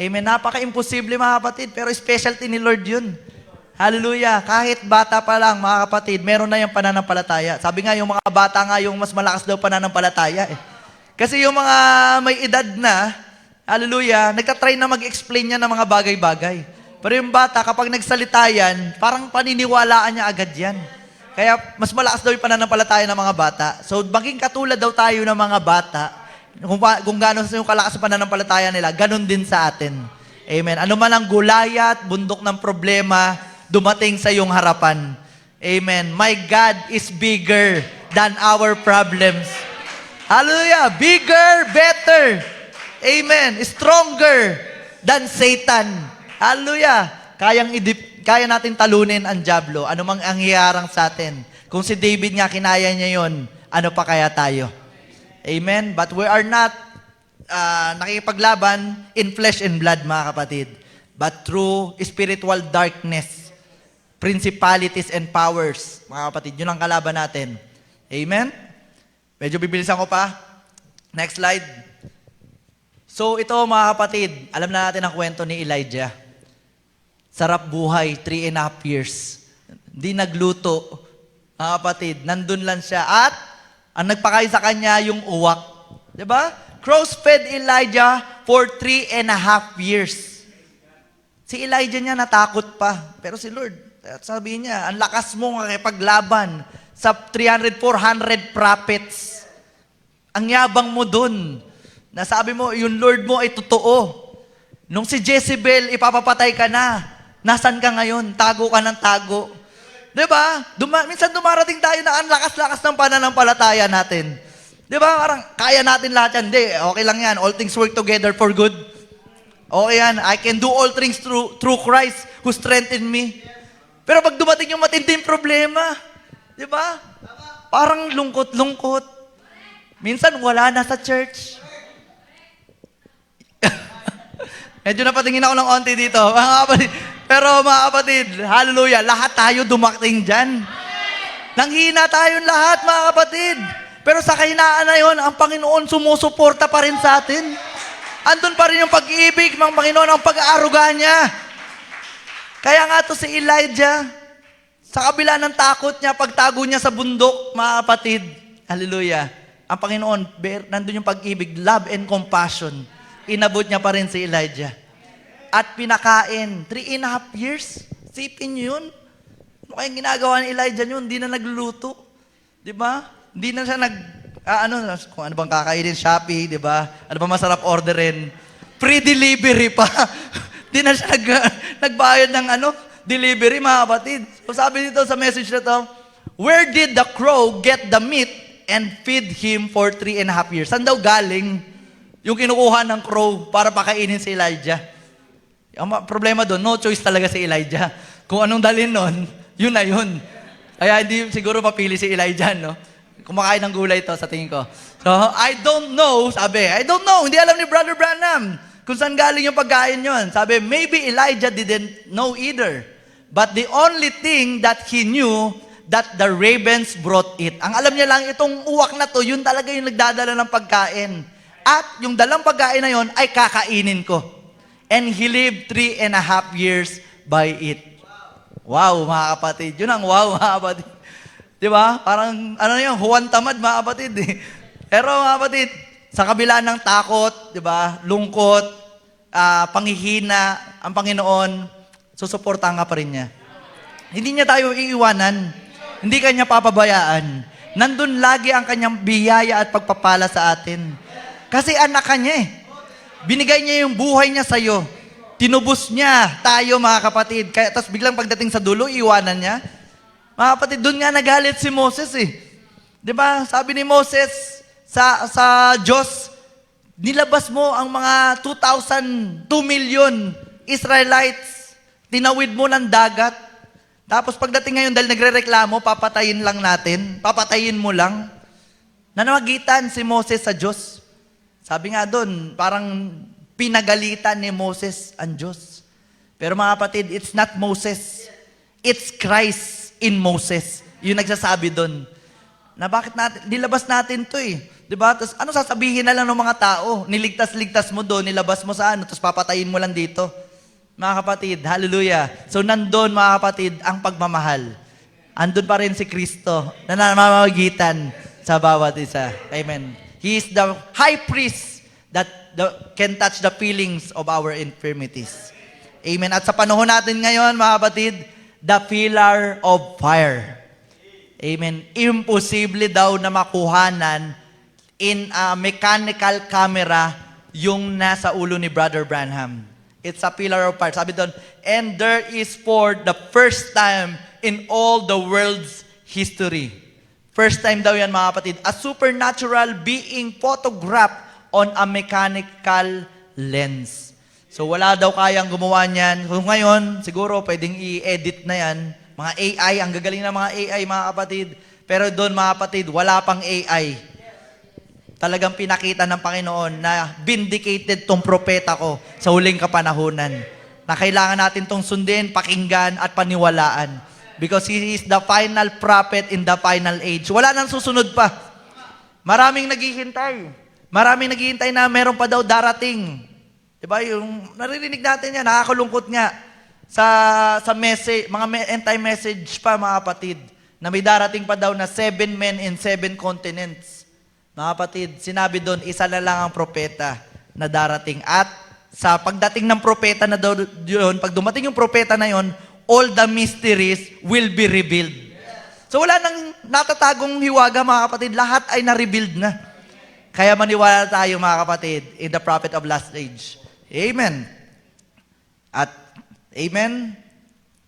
Amen. Napaka-imposible, mga kapatid, pero specialty ni Lord yun. Hallelujah. Kahit bata pa lang, mga kapatid, meron na yung pananampalataya. Sabi nga, yung mga bata nga, yung mas malakas daw pananampalataya. Kasi yung mga may edad na, hallelujah, nagtatry na mag-explain niya ng mga bagay-bagay. Pero yung bata, kapag nagsalita yan, parang paniniwalaan niya agad yan. Kaya mas malakas daw yung pananampalataya ng mga bata. So, maging katulad daw tayo ng mga bata, kung gano'n yung kalakas sa pananampalataya nila, ganun din sa atin. Amen. Ano man ang gulayat, bundok ng problema, dumating sa iyong harapan. Amen. My God is bigger than our problems. Hallelujah. Bigger, better. Amen. Stronger than Satan. Hallelujah. Kaya natin talunin ang dyablo. Ano mang anghiharang sa atin. Kung si David nga kinaya niya yon, ano pa kaya tayo? Amen? But we are not nakikipaglaban in flesh and blood, mga kapatid. But through spiritual darkness, principalities and powers. Mga kapatid, yun ang kalaban natin. Amen? Medyo bibilisan ko pa. Next slide. So ito, mga kapatid, alam na natin ang kwento ni Elijah. Sarap buhay, 3.5 years. Hindi nagluto. Mga kapatid, nandun lang siya. At ang nagpakain sa kanya yung uwak. Diba? Crows fed Elijah for 3.5 years. Si Elijah niya natakot pa. Pero si Lord, sabi niya, ang lakas mo makipaglaban sa 300, 400 prophets. Ang yabang mo dun. Nasabi mo, yung Lord mo ay totoo. Nung si Jezebel, ipapapatay ka na. Nasaan ka ngayon? Tago ka ng tago. Diba? Minsan dumarating tayo na ang lakas-lakas ng pananampalataya natin. Diba? Parang kaya natin lahat yan. Hindi, okay lang yan. All things work together for good. Okay yan. I can do all things through Christ who strengthened me. Pero pag dumating yung matinding problema, diba? parang lungkot-lungkot. Minsan wala na sa church. Medyo napatingin ako ng onti dito. Mga kapatid. Pero mga kapatid, hallelujah, lahat tayo dumating dyan. Nanghina tayong lahat, mga kapatid. Pero sa kahinaan na yun, ang Panginoon sumusuporta pa rin sa atin. Andun pa rin yung pag-ibig ng Panginoon, ang pag-aaruga niya. Kaya nga to si Elijah, sa kabila ng takot niya, pagtago niya sa bundok, mga kapatid, hallelujah, ang Panginoon, nandun yung pag-ibig, love and compassion. Inabot niya pa rin si Elijah. At pinakain, 3.5 years. Sipin niyo yun. Ano kayang ginagawa ni Elijah yun? Hindi na nagluluto. Di ba? Hindi na siya kung ano bang kakainin, Shopee, di ba? Ano ba masarap orderin? Pre-delivery pa. Hindi na siya nagbayad ng delivery, mga kapatid. So sabi dito sa message na to, where did the crow get the meat and feed him for 3.5 years? Saan daw galing yung kinukuha ng crow para pakainin si Elijah? Ang problema doon, no choice talaga si Elijah. Kung anong dalhin nun, yun na yun. Kaya hindi siguro mapili si Elijah, no? Kumakain ng gulay to sa tingin ko. So, I don't know, sabi. I don't know. Hindi alam ni Brother Branham kung saan galing yung pagkain yun. Sabi, maybe Elijah didn't know either. But the only thing that he knew, that the ravens brought it. Ang alam niya lang, itong uwak na to, yun talaga yung nagdadala ng pagkain. At yung dalang pagkain na yun, ay kakainin ko. And he lived 3.5 years by it. Wow, mga kapatid. Yun ang wow, mga kapatid. Di ba? Parang, Juan Tamad, mga kapatid. Pero, mga kapatid, sa kabila ng takot, di ba, lungkot, panghihina, ang Panginoon, susuportahan ka pa rin niya. Hindi niya tayo iiwanan. Hindi kanya papabayaan. Nandun lagi ang kanyang biyaya at pagpapala sa atin. Kasi anak ka niya eh. Binigay niya yung buhay niya sa'yo. Tinubos niya tayo, mga kapatid. Kaya, tapos biglang pagdating sa dulo, iwanan niya. Mga kapatid, doon nga nagalit si Moses eh. Di ba? Sabi ni Moses sa Diyos, nilabas mo ang mga 2 million Israelites. Tinawid mo ng dagat. Tapos pagdating ngayon, dahil nagre-reklamo, papatayin lang natin. Papatayin mo lang. Nanamagitan si Moses sa Diyos. Sabi nga doon, parang pinagalitan ni Moses ang Diyos. Pero mga kapatid, it's not Moses. It's Christ in Moses. Yung nagsasabi doon. Na bakit natin, nilabas natin to eh. Diba? Tapos ano sasabihin na lang ng mga tao? Niligtas-ligtas mo doon, nilabas mo sa tapos papatayin mo lang dito. Mga kapatid, hallelujah. So nandun, mga kapatid, ang pagmamahal. Andun pa rin si Kristo na namamagitan sa bawat isa. Amen. He is the high priest that can touch the feelings of our infirmities. Amen. At sa panahon natin ngayon, mga kapatid, the pillar of fire. Amen. Imposible daw na makuhanan in a mechanical camera yung nasa ulo ni Brother Branham. It's a pillar of fire. Sabi doon, and there is for the first time in all the world's history. First time daw yan, mga kapatid, a supernatural being photographed on a mechanical lens. So wala daw kayang gumawa niyan. So ngayon, siguro pwedeng i-edit na yan. Mga AI, ang gagaling ng mga AI, mga kapatid. Pero doon, mga kapatid, wala pang AI. Talagang pinakita ng Panginoon na vindicated tong propeta ko sa huling kapanahunan. Na kailangan natin tong sundin, pakinggan at paniwalaan. Because He is the final prophet in the final age. Wala nang susunod pa. Maraming naghihintay. Maraming naghihintay na meron pa daw darating. Diba? Yung naririnig natin yan, nakakalungkot nga sa message, mga end-time message pa, mga kapatid, na may darating pa daw na 7 men in 7 continents. Mga kapatid, sinabi doon, isa na lang ang propeta na darating. At sa pagdating ng propeta na daw yun, pag dumating yung propeta na yun, all the mysteries will be revealed. So wala nang natatagong hiwaga, mga kapatid. Lahat ay na-revealed na. Kaya maniwala tayo, mga kapatid, in the prophet of last age. Amen. At, amen.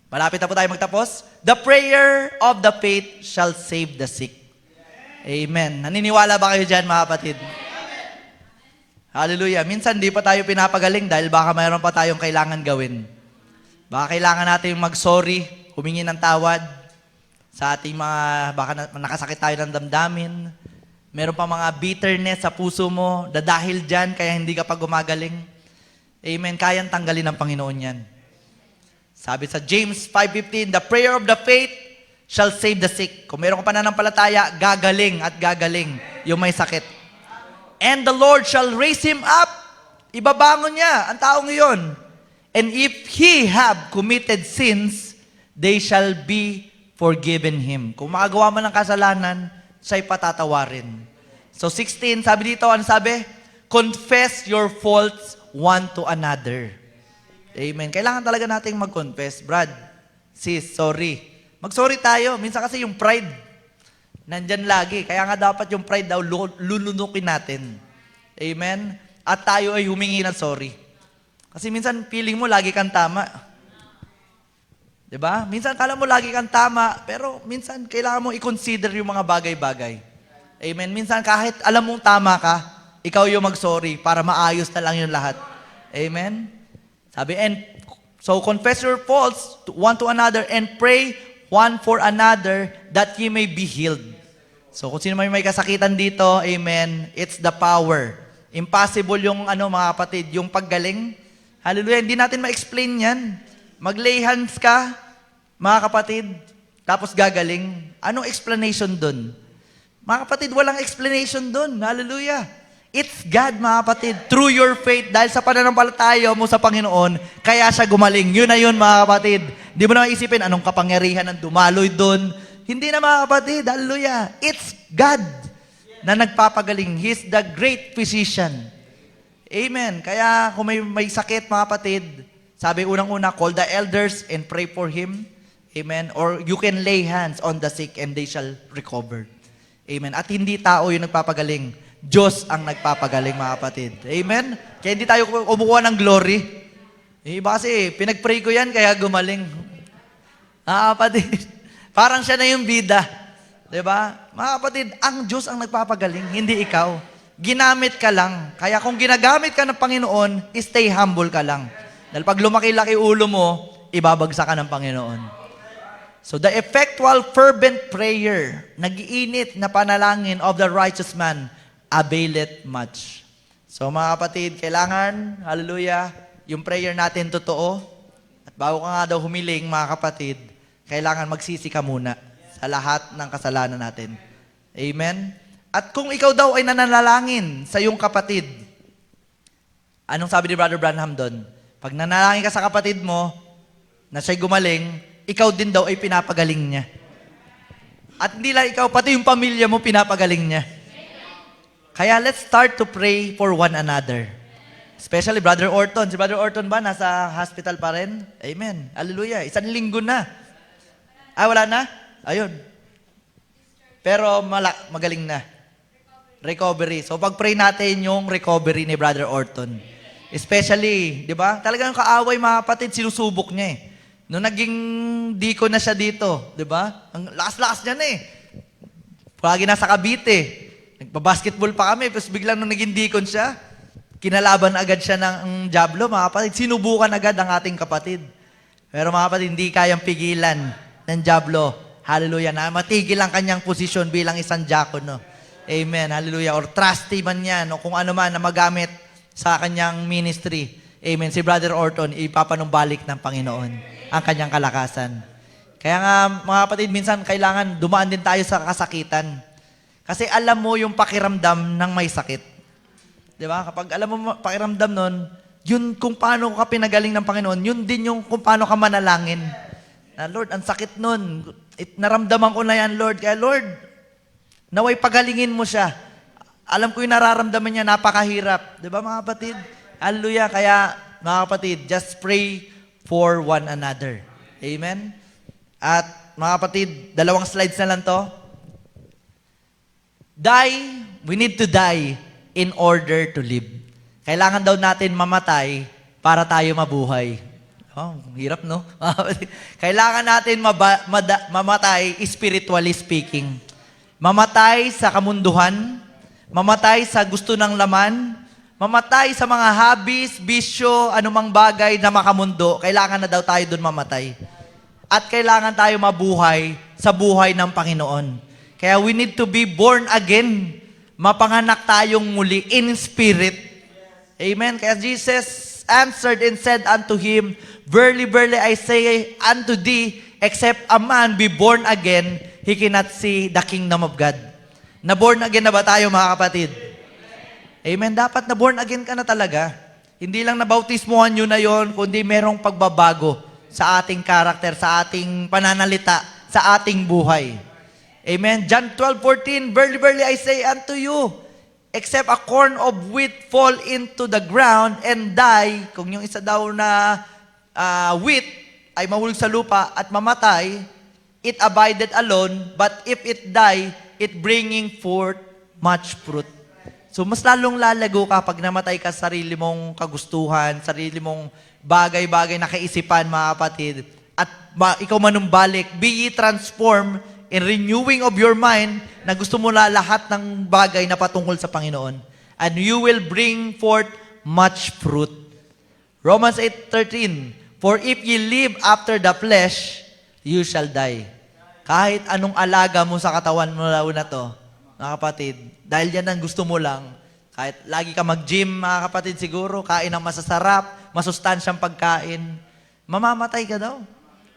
Malapit na po tayo magtapos. The prayer of the faith shall save the sick. Amen. Naniniwala ba kayo dyan, mga kapatid? Hallelujah. Minsan, di pa tayo pinapagaling dahil baka mayroon pa tayong kailangan gawin. Baka kailangan natin mag-sorry, humingi ng tawad. sa ating mga, baka nakasakit tayo ng damdamin. Meron pa mga bitterness sa puso mo, dahil dyan, kaya hindi ka pa gumagaling. Amen. Kayang tanggalin ng Panginoon yan. Sabi sa James 5:15, the prayer of the faith shall save the sick. Kung meron ka pananampalataya, gagaling at gagaling yung may sakit. And the Lord shall raise him up. Ibabangon niya ang taong iyon. And if he have committed sins, they shall be forgiven him. Kung makagawa man ng kasalanan, siya'y patatawarin. So 16, sabi dito, ano sabi? Confess your faults one to another. Amen. Kailangan talaga nating mag-confess. Brad, sis, sorry. Mag-sorry tayo. Minsan kasi yung pride, nandyan lagi. Kaya nga dapat yung pride daw, lulunukin natin. Amen. At tayo ay humingi ng sorry. Kasi minsan feeling mo lagi kang tama. Diba? Minsan kala mo lagi kang tama, pero minsan kailangan mo i-consider yung mga bagay-bagay. Amen. Minsan kahit alam mong tama ka, ikaw yung mag-sorry para maayos na lang yung lahat. Amen. Sabi, and so confess your faults one to another and pray one for another that ye may be healed. So kung sino may kasakitan dito, amen, it's the power. Impossible yung mga kapatid, yung paggaling. Hallelujah, hindi natin ma-explain yan. Mag-lay hands ka, mga kapatid, tapos gagaling. Anong explanation dun? Mga kapatid, walang explanation dun. Hallelujah. It's God, mga kapatid. Through your faith, dahil sa pananampalataya mo sa Panginoon, kaya siya gumaling. Yun na yun, mga kapatid. Di mo na isipin anong kapangyarihan ng dumaloy dun. Hindi na, mga kapatid. Hallelujah. It's God na nagpapagaling. He's the great physician. Amen. Kaya kung may sakit, mga kapatid, sabi unang-una, call the elders and pray for him. Amen. Or you can lay hands on the sick and they shall recover. Amen. At hindi tao yung nagpapagaling. Diyos ang nagpapagaling, mga kapatid. Amen. Kaya hindi tayo kumukuha ng glory. Iba kasi, pinag-pray ko yan kaya gumaling. Kapatid, parang siya na yung bida. Diba? Mga kapatid, ang Diyos ang nagpapagaling, hindi ikaw. Ginamit ka lang. Kaya kung ginagamit ka ng Panginoon, stay humble ka lang. Dahil pag lumaki-laki ulo mo, ibabagsak ka ng Panginoon. So the effectual fervent prayer, nag-iinit na panalangin of the righteous man, availeth much. So mga kapatid, kailangan, hallelujah, yung prayer natin totoo. At bago ka nga daw humiling, mga kapatid, kailangan magsisi ka muna sa lahat ng kasalanan natin. Amen? At kung ikaw daw ay nananalangin sa iyong kapatid, anong sabi ni Brother Branham doon? Pag nanalangin ka sa kapatid mo, na siya'y gumaling, ikaw din daw ay pinapagaling niya. At hindi lang ikaw, pati yung pamilya mo pinapagaling niya. Kaya let's start to pray for one another. Especially Brother Orton. Si Brother Orton ba nasa hospital pa rin? Amen. Hallelujah. 1 linggo na. Wala na? Ayun. Pero magaling na. Recovery. So pag-pray natin yung recovery ni Brother Orton. Especially, di ba? Talagang kaaway, mga kapatid, sinusubok niya eh. Nung naging deacon na siya dito, di ba? Ang lakas-lakas niya na eh. Lagi nasa Cavite. Nagpa-basketball pa kami, tapos biglang nung naging deacon siya, kinalaban agad siya ng Diablo, mga kapatid. Sinubukan agad ang ating kapatid. Pero mga kapatid, hindi kayang pigilan ng Diablo. Hallelujah. Na matigil ang kanyang posisyon bilang isang diakono. Amen. Hallelujah. Or trustee man yan, o kung ano man na magamit sa kanyang ministry. Amen. Si Brother Orton, ipapanumbalik ng Panginoon ang kanyang kalakasan. Kaya nga, mga kapatid, minsan kailangan dumaan din tayo sa kasakitan. Kasi alam mo yung pakiramdam ng may sakit. Di ba? Kapag alam mo pakiramdam nun, yun kung paano ka pinagaling ng Panginoon, yun din yung kung paano ka manalangin. Na, Lord, ang sakit nun. Naramdaman ko na yan, Lord. Kaya, Lord, naway pagalingin mo siya. Alam ko yung nararamdaman niya, napakahirap. Di ba, mga kapatid? Hallelujah. Kaya, mga kapatid, just pray for one another. Amen? At, mga kapatid, 2 slides na lang to. We need to die in order to live. Kailangan daw natin mamatay para tayo mabuhay. Oh, hirap, no? Kailangan natin mamatay spiritually speaking. Mamatay sa kamunduhan, mamatay sa gusto ng laman, mamatay sa mga hobbies, bisyo, anumang bagay na makamundo. Kailangan na daw tayo doon mamatay. at kailangan tayo mabuhay sa buhay ng Panginoon. Kaya we need to be born again. Mapanganak tayong muli in spirit. Amen. Kaya Jesus answered and said unto him, Verily, verily, I say unto thee, except a man be born again, he cannot see the kingdom of God. Na born again na ba tayo, mga kapatid? Amen. Dapat na born again ka na talaga. Hindi lang nabautismuhan nyo na yon, kundi merong pagbabago sa ating karakter, sa ating pananalita, sa ating buhay. Amen. John 12:14, Verily, verily, I say unto you, except a corn of wheat fall into the ground and die, kung yung isa daw na wheat ay mahulog sa lupa at mamatay, it abided alone, but if it die, it bringing forth much fruit. So, mas lalong lalago ka pag namatay ka sa sarili mong kagustuhan, sarili mong bagay-bagay na kaisipan, mga kapatid, at ikaw manumbalik, be ye transformed in renewing of your mind na gusto mo na lahat ng bagay na patungkol sa Panginoon. And you will bring forth much fruit. Romans 8:13, For if ye live after the flesh, you shall die. Kahit anong alaga mo sa katawan mo na to, mga kapatid, dahil yan ang gusto mo lang, kahit lagi ka mag-gym, mga kapatid, siguro, kain ng masasarap, masustansyang pagkain, mamamatay ka daw.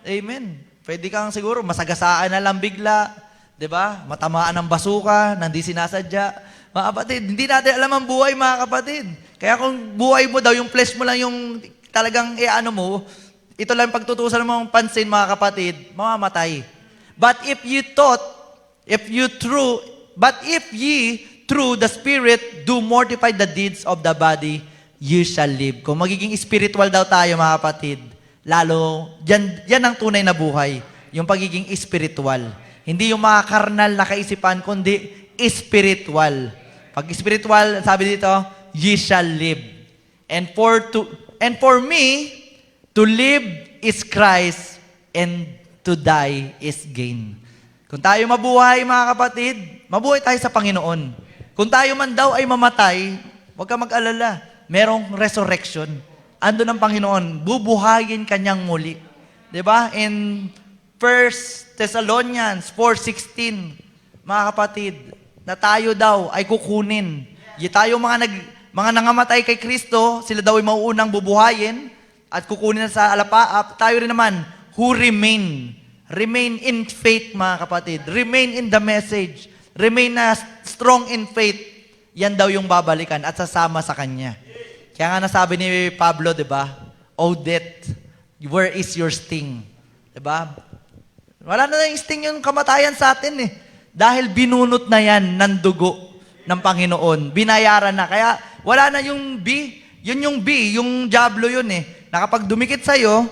Amen. Pwede kang siguro masagasaan na lang bigla, 'di ba? Matamaan ng basuka, nang di sinasadya. Mga kapatid, hindi natin alam ang buhay, mga kapatid. Kaya kung buhay mo daw, yung flesh mo lang yung talagang mo, ito lang pagtutusan mong pansin, mga kapatid, mamamatay. But if ye through the Spirit do mortify the deeds of the body, you shall live. Kung magiging spiritual daw tayo, mga kapatid, lalo, yan ang tunay na buhay. Yung pagiging spiritual. Hindi yung mga karnal na kaisipan, kundi spiritual. Pag spiritual, sabi dito, ye shall live. And for me, to live is Christ, and to die is gain. Kung tayo mabuhay, mga kapatid, mabuhay tayo sa Panginoon. Kung tayo man daw ay mamatay, huwag ka mag-alala. Merong resurrection. Ando ng Panginoon, bubuhayin kanyang muli. 'Di ba? In 1 Thessalonians 4:16, mga kapatid, na tayo daw ay kukunin. Tayo mga nangamatay kay Kristo, sila daw ay mauunang bubuhayin at kukunin sa alapaap. Tayo rin naman, who remain in faith, mga kapatid. Remain in the message. Remain na strong in faith. Yan daw yung babalikan at sasama sa Kanya. Kaya nga nasabi ni Pablo, di ba? O death, where is your sting? Di ba? Wala na yung sting yung kamatayan sa atin eh. Dahil binunot na yan ng dugo ng Panginoon. Binayaran na. Kaya wala na yung B. Yun yung B, yung diablo yun eh. Na kapag dumikit sa'yo,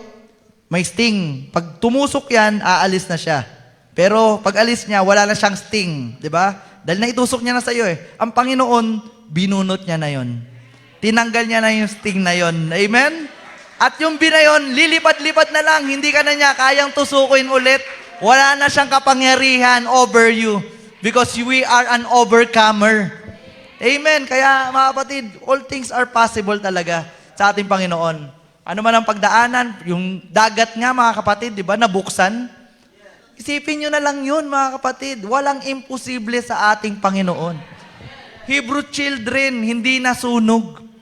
may sting. Pag tumusok yan, aalis na siya. Pero pag alis niya, wala na siyang sting. Di ba? Dahil naitusok niya na sa'yo eh. Ang Panginoon, binunot niya na yon. Tinanggal niya na yung sting na yon. Amen? At yung B na yun, lilipat-lipat na lang. Hindi ka na niya kayang tusukin ulit. Wala na siyang kapangyarihan over you. Because we are an overcomer. Amen? Kaya mga kapatid, all things are possible talaga sa ating Panginoon. Ano man ang pagdaanan, yung dagat nga mga kapatid, di ba, nabuksan. Isipin nyo na lang yun, mga kapatid. Walang imposible sa ating Panginoon. Hebrew children, hindi nasunog.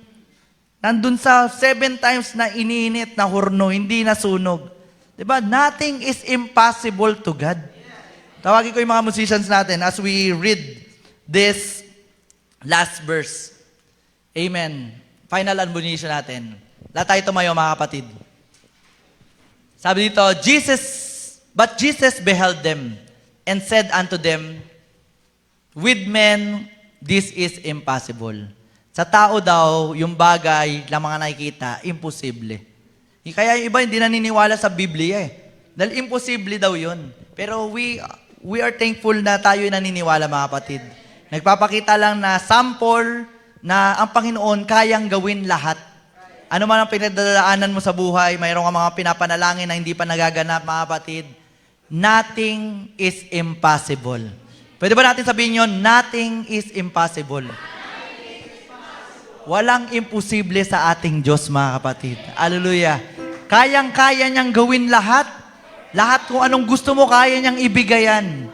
Nandun sa 7 times na iniinit na hurno, hindi nasunog. Diba? Nothing is impossible to God. Tawagin ko yung mga musicians natin as we read this last verse. Amen. Final admonition natin. Lahat tayo tumayo, mga kapatid. Sabi dito, But Jesus beheld them and said unto them, With men, this is impossible. Sa tao daw, yung bagay na mga nakikita, imposible. Kaya yung iba hindi naniniwala sa Biblia eh. Dahil imposible daw yun. Pero we are thankful na tayo naniniwala, mga kapatid. Nagpapakita lang na sample na ang Panginoon kayang gawin lahat. Ano man ang pinagdadaanan mo sa buhay, mayroon ka mga pinapanalangin na hindi pa nagaganap, mga kapatid. Nothing is impossible. Pwede ba natin sabihin yun? Nothing is impossible. Walang imposible sa ating Diyos, mga kapatid. Hallelujah. Kayang-kaya niyang gawin lahat. Lahat kung anong gusto mo, kaya niyang ibigayan.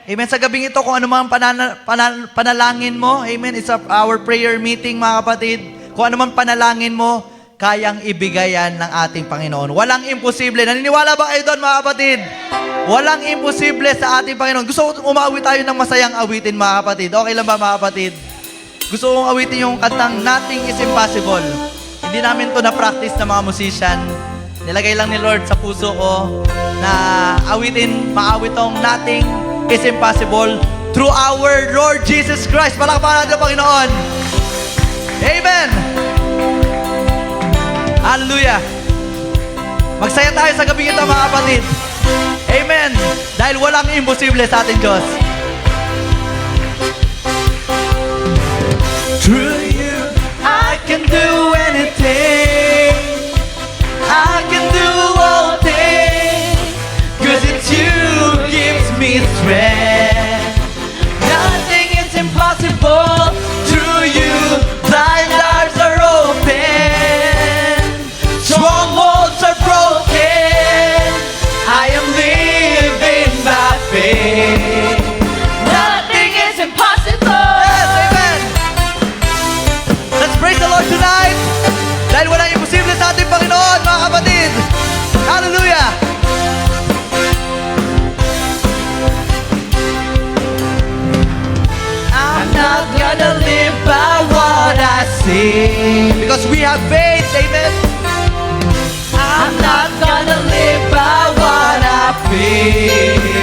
Amen. Sa gabing ito, kung ano mang panalangin mo, amen, it's our prayer meeting, mga kapatid. Kung ano mang panalangin mo, kayang ibigayan ng ating Panginoon. Walang imposible. Naniniwala ba kayo doon, mga kapatid? Walang imposible sa ating Panginoon. Gusto ko umawit tayo ng masayang awitin, mga kapatid. Okay lang ba, mga kapatid? Gusto kong awitin yung kantang Nothing is Impossible. Hindi namin to na-practice ng mga musician. Nilagay lang ni Lord sa puso ko na maawit tong Nothing is Impossible through our Lord Jesus Christ. Palakpakan natin ang Panginoon. Amen! Hallelujah! Magsaya tayo sa gabi ito, mga kapatid. Amen! Dahil walang imposible sa ating Diyos. Through you, I can do anything. I can do all things. 'Cause it's you who gives me strength. Nothing is impossible. Through you, blind eyes are open. Strongholds are broken. I am living by faith. Nothing is impossible. Yes, amen. Let's praise the Lord tonight. Dahil walang imposible sa ating Panginoon, mga kapatid. Hallelujah. I'm not gonna live by what I see. Because we have faith, amen. I'm not gonna live by what I feel.